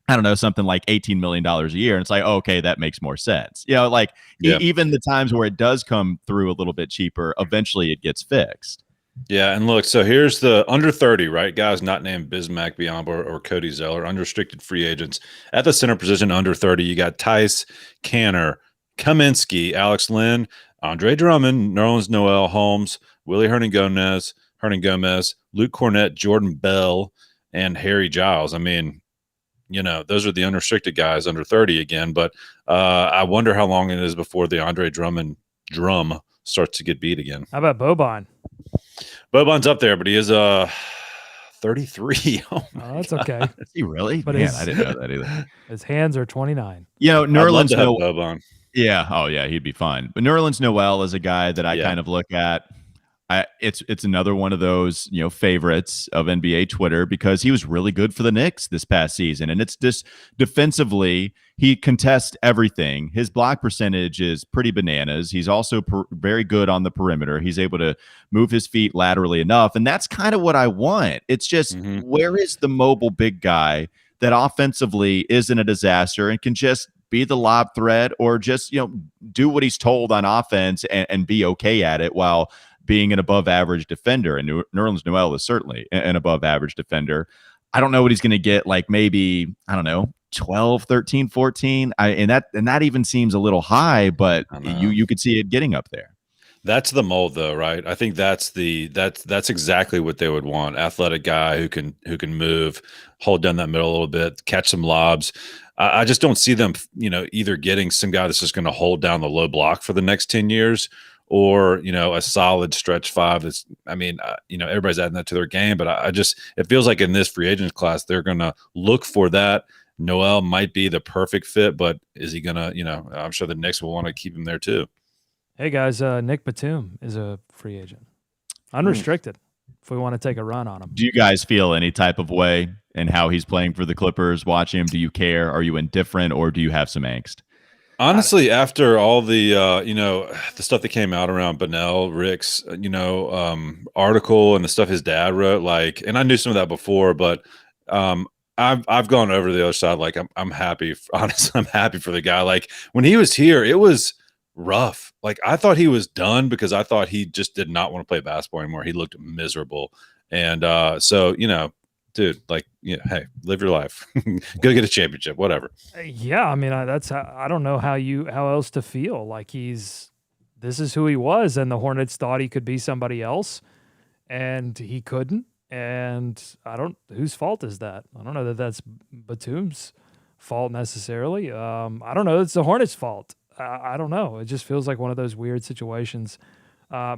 I don't know, something like $18 million a year. And it's like, oh, okay, that makes more sense. Even the times where it does come through a little bit cheaper, eventually it gets fixed. Yeah, and look, so here's the under 30, right? Guys not named Bismack Biyombo or Cody Zeller, unrestricted free agents. At the center position, under 30, you got Tice, Canner, Kaminsky, Alex Lynn, Andre Drummond, Nerlens Noel, Holmes, Willie Hernan Gomez, Luke Cornett, Jordan Bell, and Harry Giles. I mean, those are the unrestricted guys under 30 again. But I wonder how long it is before the Andre Drummond drum starts to get beat again. How about Boban? Boban's up there, but he is 33. Oh, that's okay. Is he really? But Man, I didn't know that either. His hands are 29. Nerlens Noel. Boban. Yeah. Oh, yeah. He'd be fine. But Nerlens Noel is a guy that I kind of look at. It's another one of those favorites of NBA Twitter because he was really good for the Knicks this past season, and it's just defensively he contests everything. His block percentage is pretty bananas. He's also very good on the perimeter. He's able to move his feet laterally enough, and that's kind of what I want. It's just where is the mobile big guy that offensively isn't a disaster and can just be the lob threat or just do what he's told on offense and be okay at it while being an above average defender. And Nerlens Noel is certainly an above average defender. I don't know what he's going to get, like maybe, I don't know, 12, 13, 14. And that even seems a little high, but you could see it getting up there. That's the mold though, right? I think that's exactly what they would want. Athletic guy who can move, hold down that middle a little bit, catch some lobs. I just don't see them, either getting some guy that's just going to hold down the low block for the next 10 years or, a solid stretch five. That's, everybody's adding that to their game, but it feels like in this free agent class, they're going to look for that. Noel might be the perfect fit, but is he going to, I'm sure the Knicks will want to keep him there too. Hey guys, Nick Batum is a free agent. Unrestricted. If we want to take a run on him. Do you guys feel any type of way in how he's playing for the Clippers? Watching him, do you care? Are you indifferent or do you have some angst? Honestly, after all the the stuff that came out around Benel Rick's article and the stuff his dad wrote, and I knew some of that before, but I've gone over to the other side. Like I'm happy. Honestly, I'm happy for the guy. Like when he was here, it was rough. Like I thought he was done because I thought he just did not want to play basketball anymore. He looked miserable, and so dude, hey, live your life. Go get a championship, whatever. Yeah, I mean, I don't know how else to feel. Like this is who he was, and the Hornets thought he could be somebody else, and he couldn't. And whose fault is that? I don't know that that's Batum's fault necessarily. I don't know. It's the Hornets' fault. I don't know. It just feels like one of those weird situations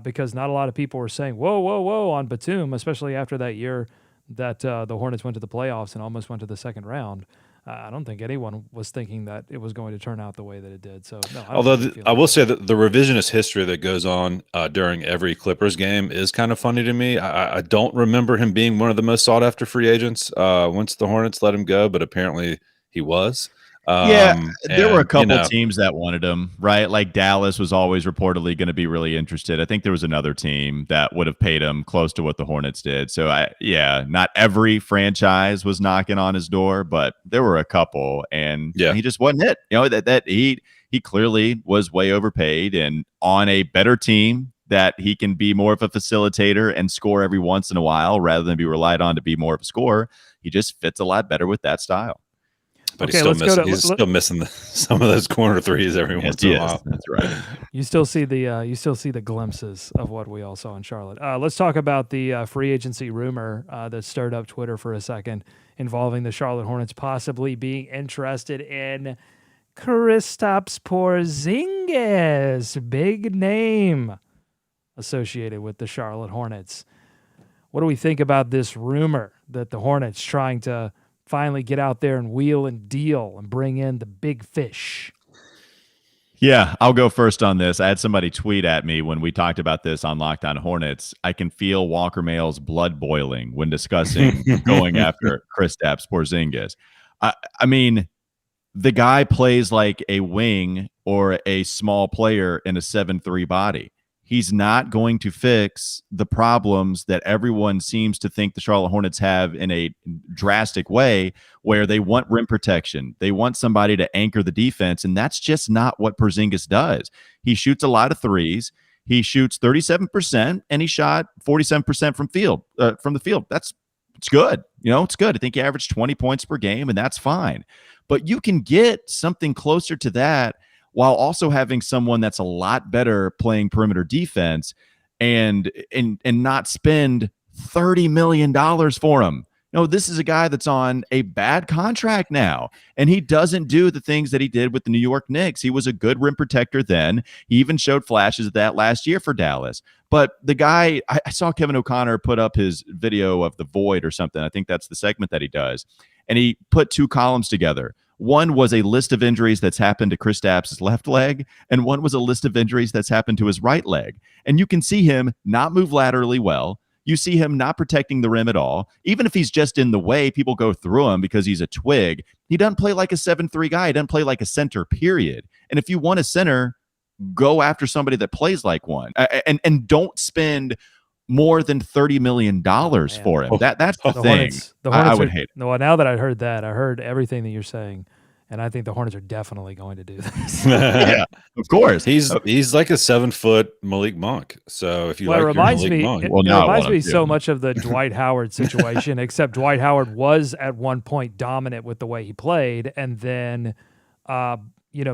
because not a lot of people were saying, whoa, whoa, whoa on Batum, especially after that year that the Hornets went to the playoffs and almost went to the second round. I don't think anyone was thinking that it was going to turn out the way that it did. So, no, Although I will say that the revisionist history that goes on during every Clippers game is kind of funny to me. I don't remember him being one of the most sought after free agents once the Hornets let him go, but apparently he was. There were a couple teams that wanted him, right? Like Dallas was always reportedly going to be really interested. I think there was another team that would have paid him close to what the Hornets did. So not every franchise was knocking on his door, but there were a couple, and he just wasn't it. That he clearly was way overpaid, and on a better team that he can be more of a facilitator and score every once in a while rather than be relied on to be more of a scorer. He just fits a lot better with that style. But he's still missing some of those corner threes every once in a while. That's right. You still see the glimpses of what we all saw in Charlotte. Let's talk about the free agency rumor that stirred up Twitter for a second, involving the Charlotte Hornets possibly being interested in Kristaps Porzingis, big name associated with the Charlotte Hornets. What do we think about this rumor that the Hornets trying to finally get out there and wheel and deal and bring in the big fish? Yeah, I'll go first on this. I had somebody tweet at me when we talked about this on Locked On Hornets. I can feel Walker Mayall's blood boiling when discussing going after Kristaps Porzingis. I mean, the guy plays like a wing or a small player in a 7'3" body. He's not going to fix the problems that everyone seems to think the Charlotte Hornets have in a drastic way, where they want rim protection. They want somebody to anchor the defense, and that's just not what Porzingis does. He shoots a lot of threes. He shoots 37%, and he shot 47% from the field. It's good. It's good. I think he averaged 20 points per game, and that's fine. But you can get something closer to that while also having someone that's a lot better playing perimeter defense and not spend $30 million for him. This is a guy that's on a bad contract now, and he doesn't do the things that he did with the New York Knicks. He was a good rim protector then. He even showed flashes of that last year for Dallas. But the guy, I saw Kevin O'Connor put up his video of the void or something. I think that's the segment that he does. And he put two columns together. One was a list of injuries that's happened to Kristaps' left leg, and one was a list of injuries that's happened to his right leg. And you can see him not move laterally well. You see him not protecting the rim at all. Even if he's just in the way, people go through him because he's a twig. He doesn't play like a 7'3" guy. He doesn't play like a center, period. And if you want a center, go after somebody that plays like one. And don't spend more than $30 million for him. That's the thing. Hornets I would hate it. No, now that I heard that, I heard everything that you're saying, and I think the Hornets are definitely going to do this. Yeah, of course. He's like a 7-foot Malik Monk. So if you like, it reminds Malik me, Monk, it reminds me so much of the Dwight Howard situation. Except Dwight Howard was at one point dominant with the way he played, and then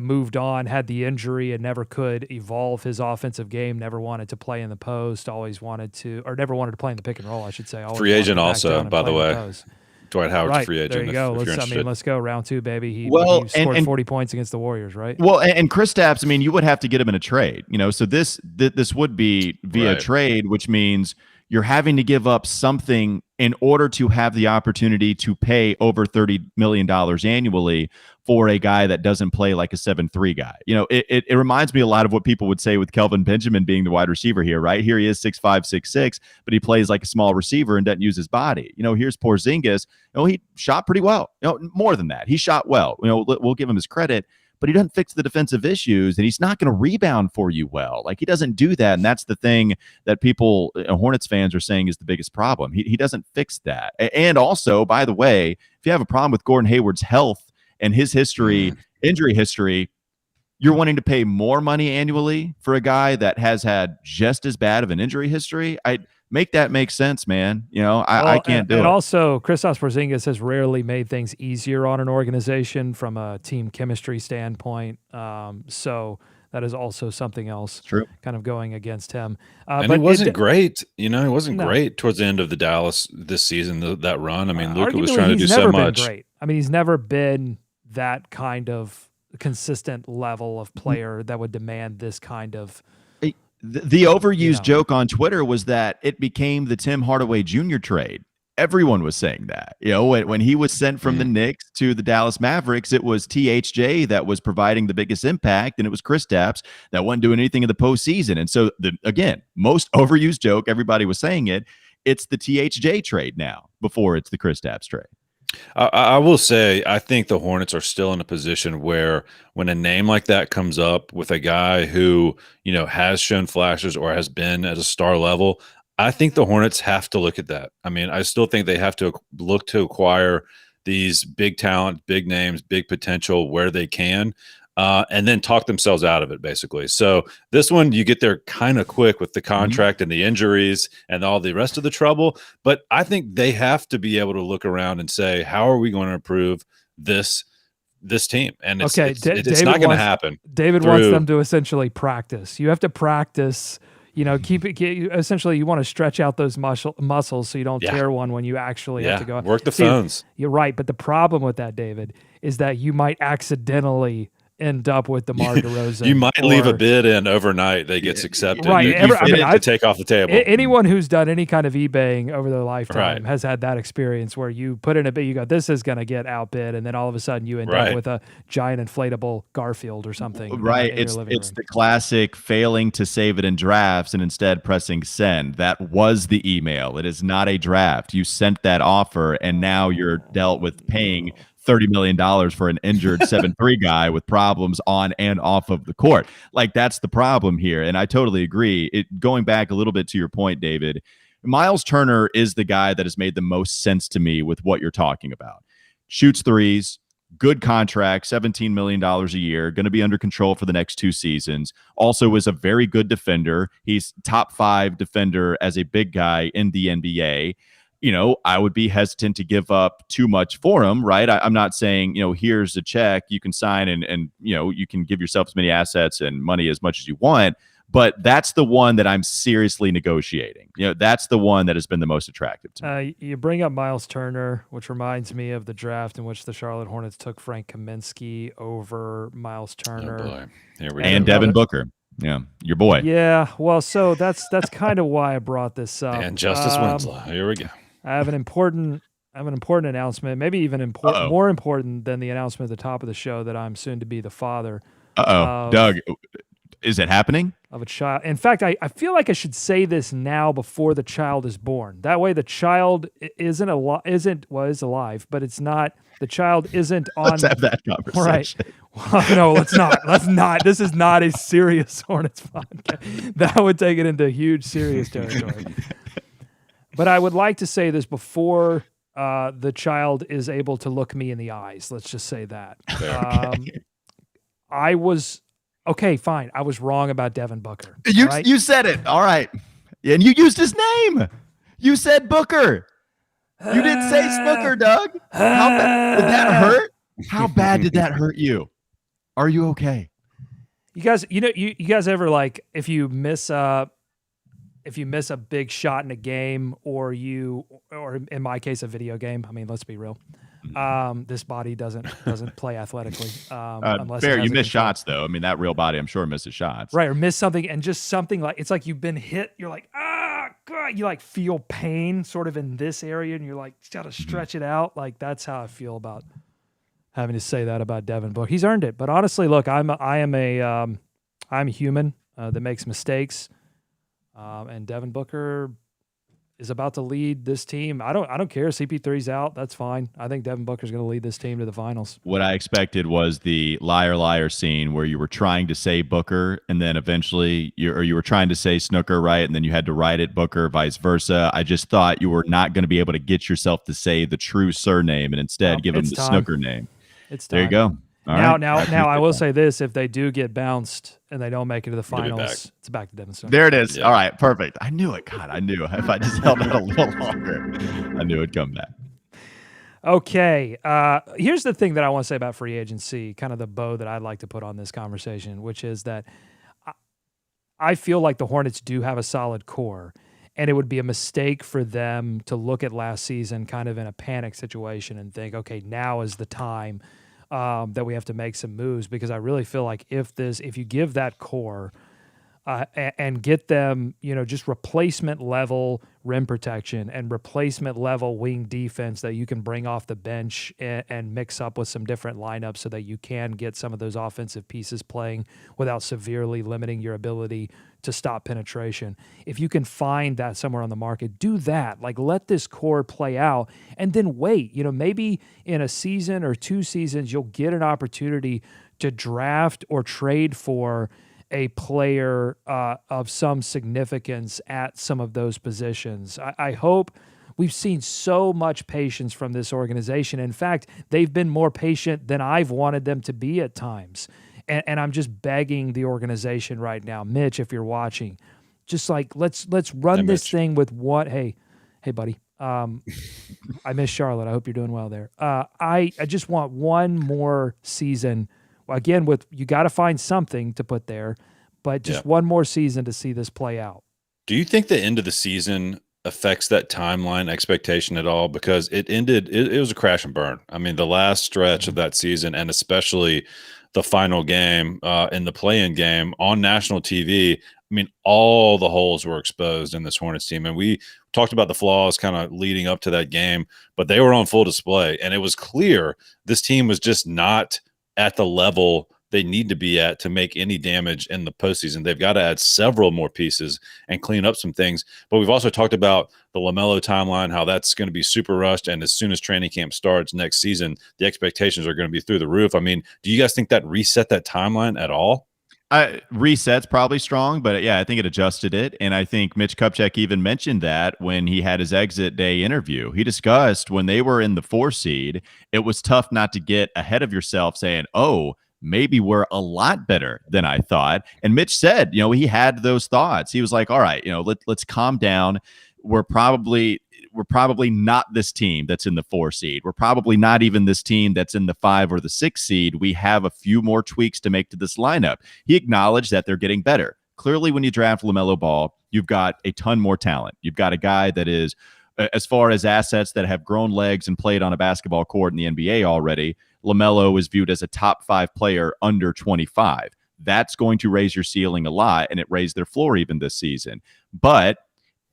moved on, had the injury, and never could evolve his offensive game, never wanted to play in the post, never wanted to play in the pick and roll, I should say. Free agent also, by the way. Dwight Howard's free agent. There you go. Let's go. Round two, baby. He scored 40 points against the Warriors, right? Well, and Kristaps, you would have to get him in a trade, so this would be via trade, which means you're having to give up something in order to have the opportunity to pay over $30 million annually for a guy that doesn't play like a 7'3" guy. It reminds me a lot of what people would say with Kelvin Benjamin being the wide receiver here, right? Here he is 6'5", 6'6", but he plays like a small receiver and doesn't use his body. Here's Porzingis. He shot pretty well. More than that, he shot well. We'll give him his credit, but he doesn't fix the defensive issues, and he's not going to rebound for you well. Like, he doesn't do that, and that's the thing that people, Hornets fans, are saying is the biggest problem. He doesn't fix that. And also, by the way, if you have a problem with Gordon Hayward's health and his history, injury history, you're wanting to pay more money annually for a guy that has had just as bad of an injury history. Make that make sense, man. I can't do it. And also, Kristaps Porzingis has rarely made things easier on an organization from a team chemistry standpoint. So That is also something else True. kind of going against him. And but he wasn't great. He wasn't No. great towards the end of the Dallas this season, that run. I mean, Luka was arguably, trying to do he's so never been much. great. I mean, he's never been that kind of consistent level of player that would demand this kind of. The overused joke on Twitter was that it became the Tim Hardaway Jr. trade. Everyone was saying that. When he was sent from the Knicks to the Dallas Mavericks, it was THJ that was providing the biggest impact, and it was Kristaps that wasn't doing anything in the postseason. And so, again, most overused joke, everybody was saying it, it's the THJ trade now before it's the Kristaps trade. I will say, I think the Hornets are still in a position where when a name like that comes up with a guy who, has shown flashes or has been at a star level, I think the Hornets have to look at that. I mean, I still think they have to look to acquire these big talent, big names, big potential where they can, and then talk themselves out of it, basically. So this one, you get there kind of quick with the contract and the injuries and all the rest of the trouble. But I think they have to be able to look around and say, how are we going to improve this team? And it's not going to happen. David wants them to essentially practice. You have to practice. Essentially, you want to stretch out those muscles so you don't tear one when you actually have to go. Work the phones. You're right. But the problem with that, David, is that you might accidentally end up with DeMar DeRozan. You might leave a bid in overnight that gets accepted. Right. To take off the table. Anyone who's done any kind of eBaying over their lifetime has had that experience where you put in a bid, you go, this is going to get outbid, and then all of a sudden you end up with a giant inflatable Garfield or something. Right. It's the classic failing to save it in drafts and instead pressing send. That was the email. It is not a draft. You sent that offer, and now you're dealt with paying $30 million for an injured 7'3" guy with problems on and off of the court. Like, that's the problem here. And I totally agree. Going back a little bit to your point, David, Miles Turner is the guy that has made the most sense to me with what you're talking about. Shoots threes, good contract, $17 million a year, going to be under control for the next 2 seasons. Also is a very good defender. He's top 5 defender as a big guy in the NBA. I would be hesitant to give up too much for him, right? I'm not saying, here's a check you can sign and you can give yourself as many assets and money as much as you want. But that's the one that I'm seriously negotiating. That's the one that has been the most attractive to me. You bring up Miles Turner, which reminds me of the draft in which the Charlotte Hornets took Frank Kaminsky over Miles Turner. Oh boy. Here we and go. Devin Booker. Yeah, your boy. Yeah, well, so that's kind of why I brought this up. And Justice Winslow. Here we go. I have an important announcement, maybe even more important than the announcement at the top of the show, that I'm soon to be the father. Doug, is it happening? Of a child. In fact, I feel like I should say this now before the child is born. That way the child is alive, but it's not. The child isn't on. Let's have that conversation. Right. Well, no, let's not. Let's not. This is not a serious Hornets podcast. That would take it into huge serious territory. But I would like to say this before the child is able to look me in the eyes. Let's just say that. I was fine. I was wrong about Devin Booker. You said it. All right. And you used his name. You said Booker. You didn't say Snooker, Doug. How bad did that hurt? How bad did that hurt you? Are you okay? You guys, you guys ever, like, if you miss a big shot in a game, or in my case, a video game. I mean, let's be real. This body doesn't play athletically. Unless fair, you miss shots though. I mean, that real body, I'm sure, misses shots. Right, or miss something, and just something like, it's like you've been hit. You're like, God, you like feel pain sort of in this area, and you're like, got to stretch it out. Like, that's how I feel about having to say that about Devin Booker. He's earned it, but honestly, look, I'm a human that makes mistakes. And Devin Booker is about to lead this team. I don't care. CP3's out. That's fine. I think Devin Booker's going to lead this team to the finals. What I expected was the liar, liar scene where you were trying to say Booker, and then eventually you were trying to say Snooker, right? And then you had to write it Booker, vice versa. I just thought you were not going to be able to get yourself to say the true surname and instead give him the Snooker name. It's time. There you go. Now, I will say this: if they do get bounced and they don't make it to the finals, it's back to Devin Snooker. There it is. Yeah. All right, perfect. I knew it. God, I knew. If I just held it a little longer, I knew it'd come back. Okay. Here's the thing that I want to say about free agency, kind of the bow that I'd like to put on this conversation, which is that I feel like the Hornets do have a solid core, and it would be a mistake for them to look at last season kind of in a panic situation and think, okay, now is the time that we have to make some moves, because I really feel like if you give that core and get them, just replacement level rim protection and replacement level wing defense that you can bring off the bench and mix up with some different lineups so that you can get some of those offensive pieces playing without severely limiting your ability to stop penetration. If you can find that somewhere on the market, do that. Like, let this core play out and then wait. Maybe in a season or 2 seasons, you'll get an opportunity to draft or trade for a player of some significance at some of those positions. I hope. We've seen so much patience from this organization. In fact, they've been more patient than I've wanted them to be at times. And I'm just begging the organization right now, Mitch, if you're watching, just like let's run this thing with what. Hey, buddy. I miss Charlotte. I hope you're doing well there. I just want one more season. Again, you got to find something to put there, but just one more season to see this play out. Do you think the end of the season affects that timeline expectation at all? Because it ended, it was a crash and burn. I mean, the last stretch of that season, and especially the final game in the play-in game on national TV, I mean, all the holes were exposed in this Hornets team. And we talked about the flaws kind of leading up to that game, but they were on full display. And it was clear this team was just not at the level they need to be at to make any damage in the postseason. They've got to add several more pieces and clean up some things. But we've also talked about the LaMelo timeline, how that's going to be super rushed. And as soon as training camp starts next season, the expectations are going to be through the roof. I mean, do you guys think that reset that timeline at all? Reset's probably strong, but yeah, I think it adjusted it. And I think Mitch Kupchak even mentioned that when he had his exit day interview. He discussed when they were in the 4 seed, it was tough not to get ahead of yourself saying, oh, maybe we're a lot better than I thought. And Mitch said, he had those thoughts. He was like, all right, let's calm down. We're probably not this team that's in the 4 seed. We're probably not even this team that's in the 5 or the 6 seed. We have a few more tweaks to make to this lineup. He acknowledged that they're getting better. Clearly, when you draft LaMelo Ball, you've got a ton more talent. You've got a guy that is, as far as assets that have grown legs and played on a basketball court in the NBA already, LaMelo is viewed as a top 5 player under 25. That's going to raise your ceiling a lot, and it raised their floor even this season. But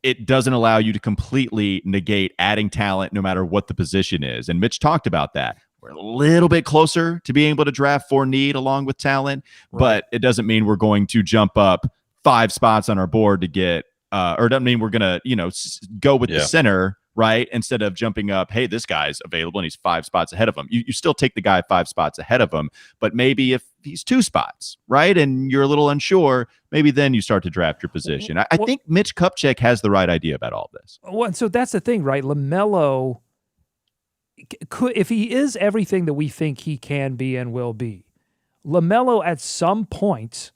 it doesn't allow you to completely negate adding talent no matter what the position is. And Mitch talked about that. We're a little bit closer to being able to draft for need along with talent, but it doesn't mean we're going to jump up 5 spots on our board to get, or it doesn't mean we're going to, go with the center, right? Instead of jumping up, hey, this guy's available and he's 5 spots ahead of him. You still take the guy 5 spots ahead of him, but maybe if he's 2 spots, right, and you're a little unsure, maybe then you start to draft your position. I think Mitch Kupchak has the right idea about all of this. Well, so that's the thing, right? LaMelo could, if he is everything that we think he can be and will be, LaMelo at some point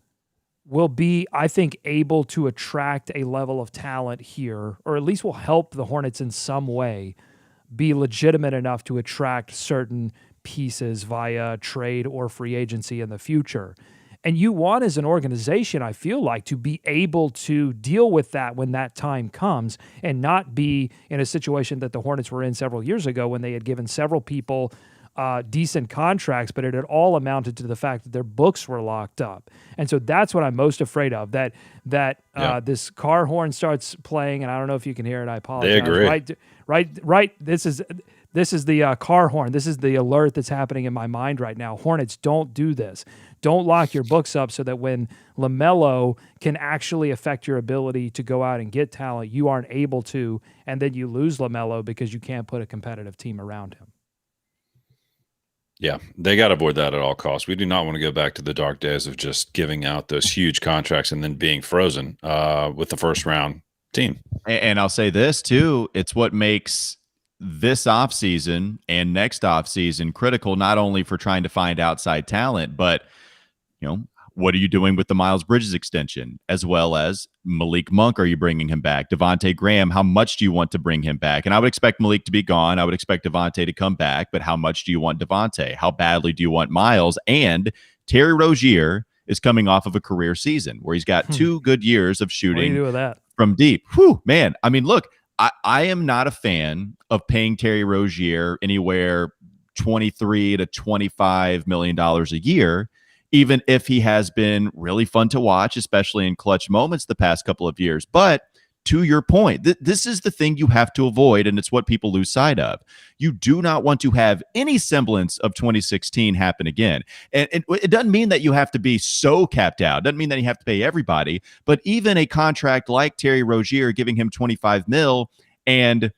will be, I think, able to attract a level of talent here, or at least will help the Hornets in some way be legitimate enough to attract certain pieces via trade or free agency in the future. And you want, as an organization, I feel like, to be able to deal with that when that time comes and not be in a situation that the Hornets were in several years ago when they had given several people decent contracts, but it had all amounted to the fact that their books were locked up. And so that's what I'm most afraid of, that this car horn starts playing, and I don't know if you can hear it. I apologize. They agree. Right. This is the car horn. This is the alert that's happening in my mind right now. Hornets, don't do this. Don't lock your books up so that when LaMelo can actually affect your ability to go out and get talent, you aren't able to, and then you lose LaMelo because you can't put a competitive team around him. Yeah, they got to avoid that at all costs. We do not want to go back to the dark days of just giving out those huge contracts and then being frozen with the first round team. And I'll say this too, it's what makes this offseason and next offseason critical, not only for trying to find outside talent, but what are you doing with the Miles Bridges extension, as well as Malik Monk? Are you bringing him back? Devontae Graham, how much do you want to bring him back? And I would expect Malik to be gone. I would expect Devontae to come back, but how much do you want Devontae? How badly do you want Miles? And Terry Rozier is coming off of a career season where he's got 2 good years of shooting. What do you do with that? From deep. Whew, man. I mean, look, I am not a fan of paying Terry Rozier anywhere $23 to $25 million a year, even if he has been really fun to watch, especially in clutch moments the past couple of years. But to your point, this is the thing you have to avoid, and it's what people lose sight of. You do not want to have any semblance of 2016 happen again. And it doesn't mean that you have to be so capped out. It doesn't mean that you have to pay everybody. But even a contract like Terry Rozier, giving him $25 million, and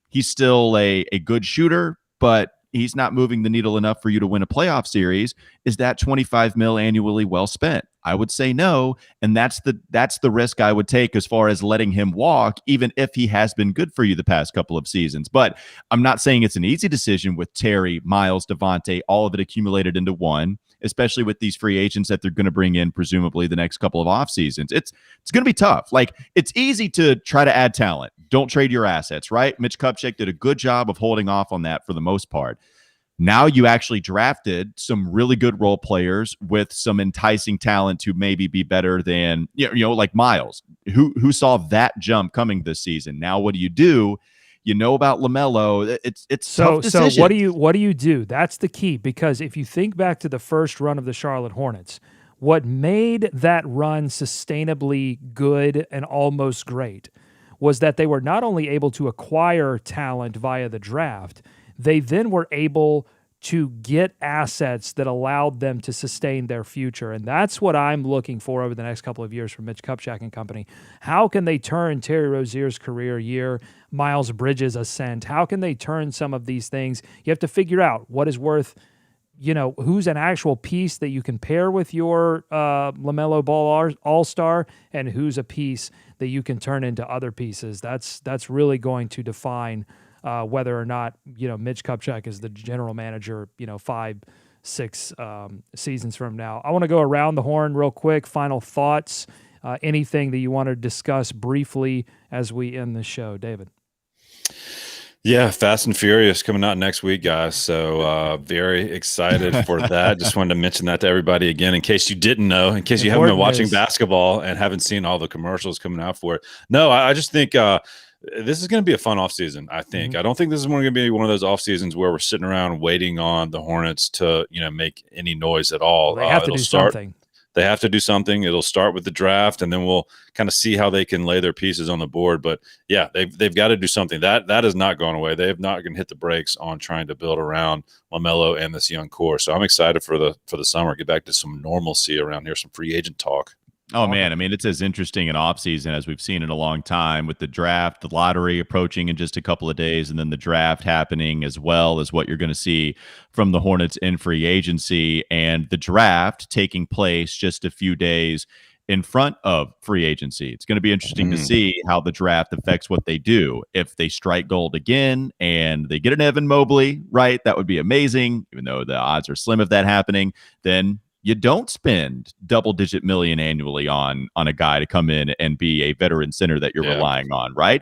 he's still a good shooter, but he's not moving the needle enough for you to win a playoff series. Is that $25 million annually well spent? I would say no, and that's the risk I would take as far as letting him walk, even if he has been good for you the past couple of seasons. But I'm not saying it's an easy decision with Terry, Miles, Devontae, all of it accumulated into one, especially with these free agents that they're going to bring in presumably the next couple of off seasons. It's going to be tough. Like, it's easy to try to add talent. Don't trade your assets, right? Mitch Kupchak did a good job of holding off on that for the most part. Now you actually drafted some really good role players with some enticing talent to maybe be better than, like Miles, who saw that jump coming this season. Now what do? You know about LaMelo. It's tough decisions. So what do you do? That's the key, because if you think back to the first run of the Charlotte Hornets, what made that run sustainably good and almost great was that they were not only able to acquire talent via the draft, they then were able to get assets that allowed them to sustain their future. And that's what I'm looking for over the next couple of years from Mitch Kupchak and company. How can they turn Terry Rozier's career year, Miles Bridges' ascent? How can they turn some of these things? You have to figure out what is worth, who's an actual piece that you can pair with your LaMelo Ball all-star, and who's a piece that you can turn into other pieces. That's really going to define whether or not, Mitch Kupchak is the general manager, 5-6 seasons from now. I want to go around the horn real quick. Final thoughts, anything that you want to discuss briefly as we end the show, David? Yeah, Fast and Furious coming out next week, guys. So very excited for that. Just wanted to mention that to everybody again, in case you didn't know, in case you haven't been watching basketball and haven't seen all the commercials coming out for it. No, I just think this is going to be a fun offseason, I think. I don't think this is going to be one of those off seasons where we're sitting around waiting on the Hornets to, make any noise at all. They have to do something. They have to do something. It'll start with the draft, and then we'll kind of see how they can lay their pieces on the board. But yeah, they've got to do something. That has not gone away. They have not going to hit the brakes on trying to build around LaMelo and this young core. So I'm excited for the summer. Get back to some normalcy around here, some free agent talk. Oh, man. I mean, it's as interesting an offseason as we've seen in a long time, with the draft, the lottery approaching in just a couple of days, and then the draft happening, as well as what you're going to see from the Hornets in free agency, and the draft taking place just a few days in front of free agency. It's going to be interesting to see how the draft affects what they do. If they strike gold again and they get an Evan Mobley, right, that would be amazing, even though the odds are slim of that happening. Then you don't spend double-digit million annually on a guy to come in and be a veteran center that you're relying on, right?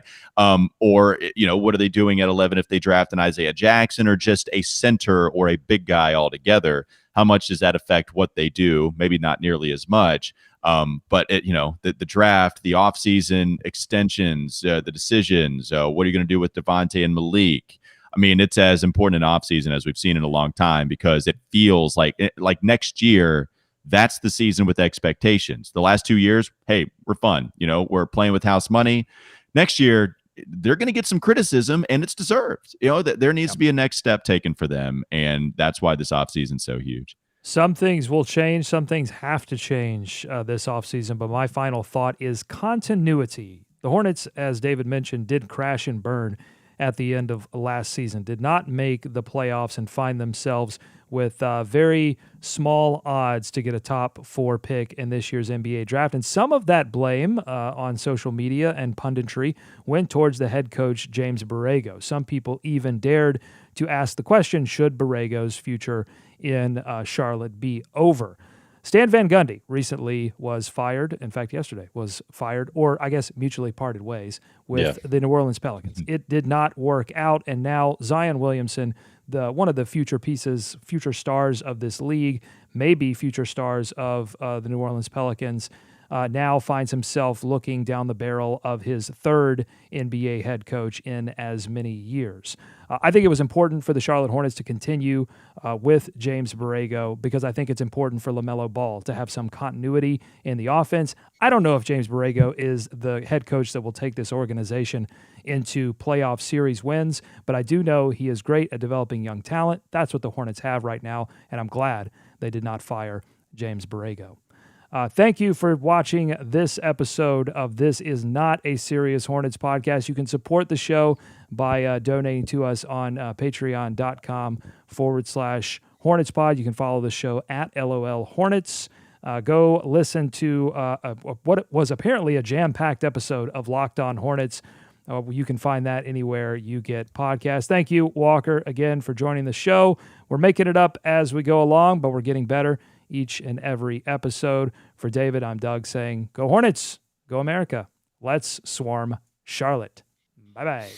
Or, what are they doing at 11 if they draft an Isaiah Jackson or just a center or a big guy altogether? How much does that affect what they do? Maybe not nearly as much. But the draft, the offseason extensions, the decisions, what are you going to do with Devontae and Malik? I mean, it's as important an offseason as we've seen in a long time, because it feels like next year, that's the season with expectations. The last 2 years, hey, we're fun. We're playing with house money. Next year, they're going to get some criticism, and it's deserved. That there needs to be a next step taken for them, and that's why this offseason is so huge. Some things will change. Some things have to change this offseason, but my final thought is continuity. The Hornets, as David mentioned, did crash and burn at the end of last season, did not make the playoffs, and find themselves with very small odds to get a top 4 pick in this year's NBA draft. And some of that blame on social media and punditry went towards the head coach, James Borrego. Some people even dared to ask the question, should Borrego's future in Charlotte be over? Stan Van Gundy recently was fired. In fact, yesterday was fired, or I guess mutually parted ways with the New Orleans Pelicans. It did not work out, and now Zion Williamson, one of the future pieces, future stars of this league, maybe future stars of the New Orleans Pelicans, now finds himself looking down the barrel of his third NBA head coach in as many years. I think it was important for the Charlotte Hornets to continue with James Borrego because I think it's important for LaMelo Ball to have some continuity in the offense. I don't know if James Borrego is the head coach that will take this organization into playoff series wins, but I do know he is great at developing young talent. That's what the Hornets have right now, and I'm glad they did not fire James Borrego. Thank you for watching this episode of This Is Not a Serious Hornets podcast. You can support the show by donating to us on patreon.com/HornetsPod. You can follow the show at LOL Hornets. Go listen to what was apparently a jam-packed episode of Locked On Hornets. You can find that anywhere you get podcasts. Thank you, Walker, again, for joining the show. We're making it up as we go along, but we're getting better each and every episode. For David, I'm Doug saying, go Hornets, go America. Let's swarm Charlotte. Bye-bye.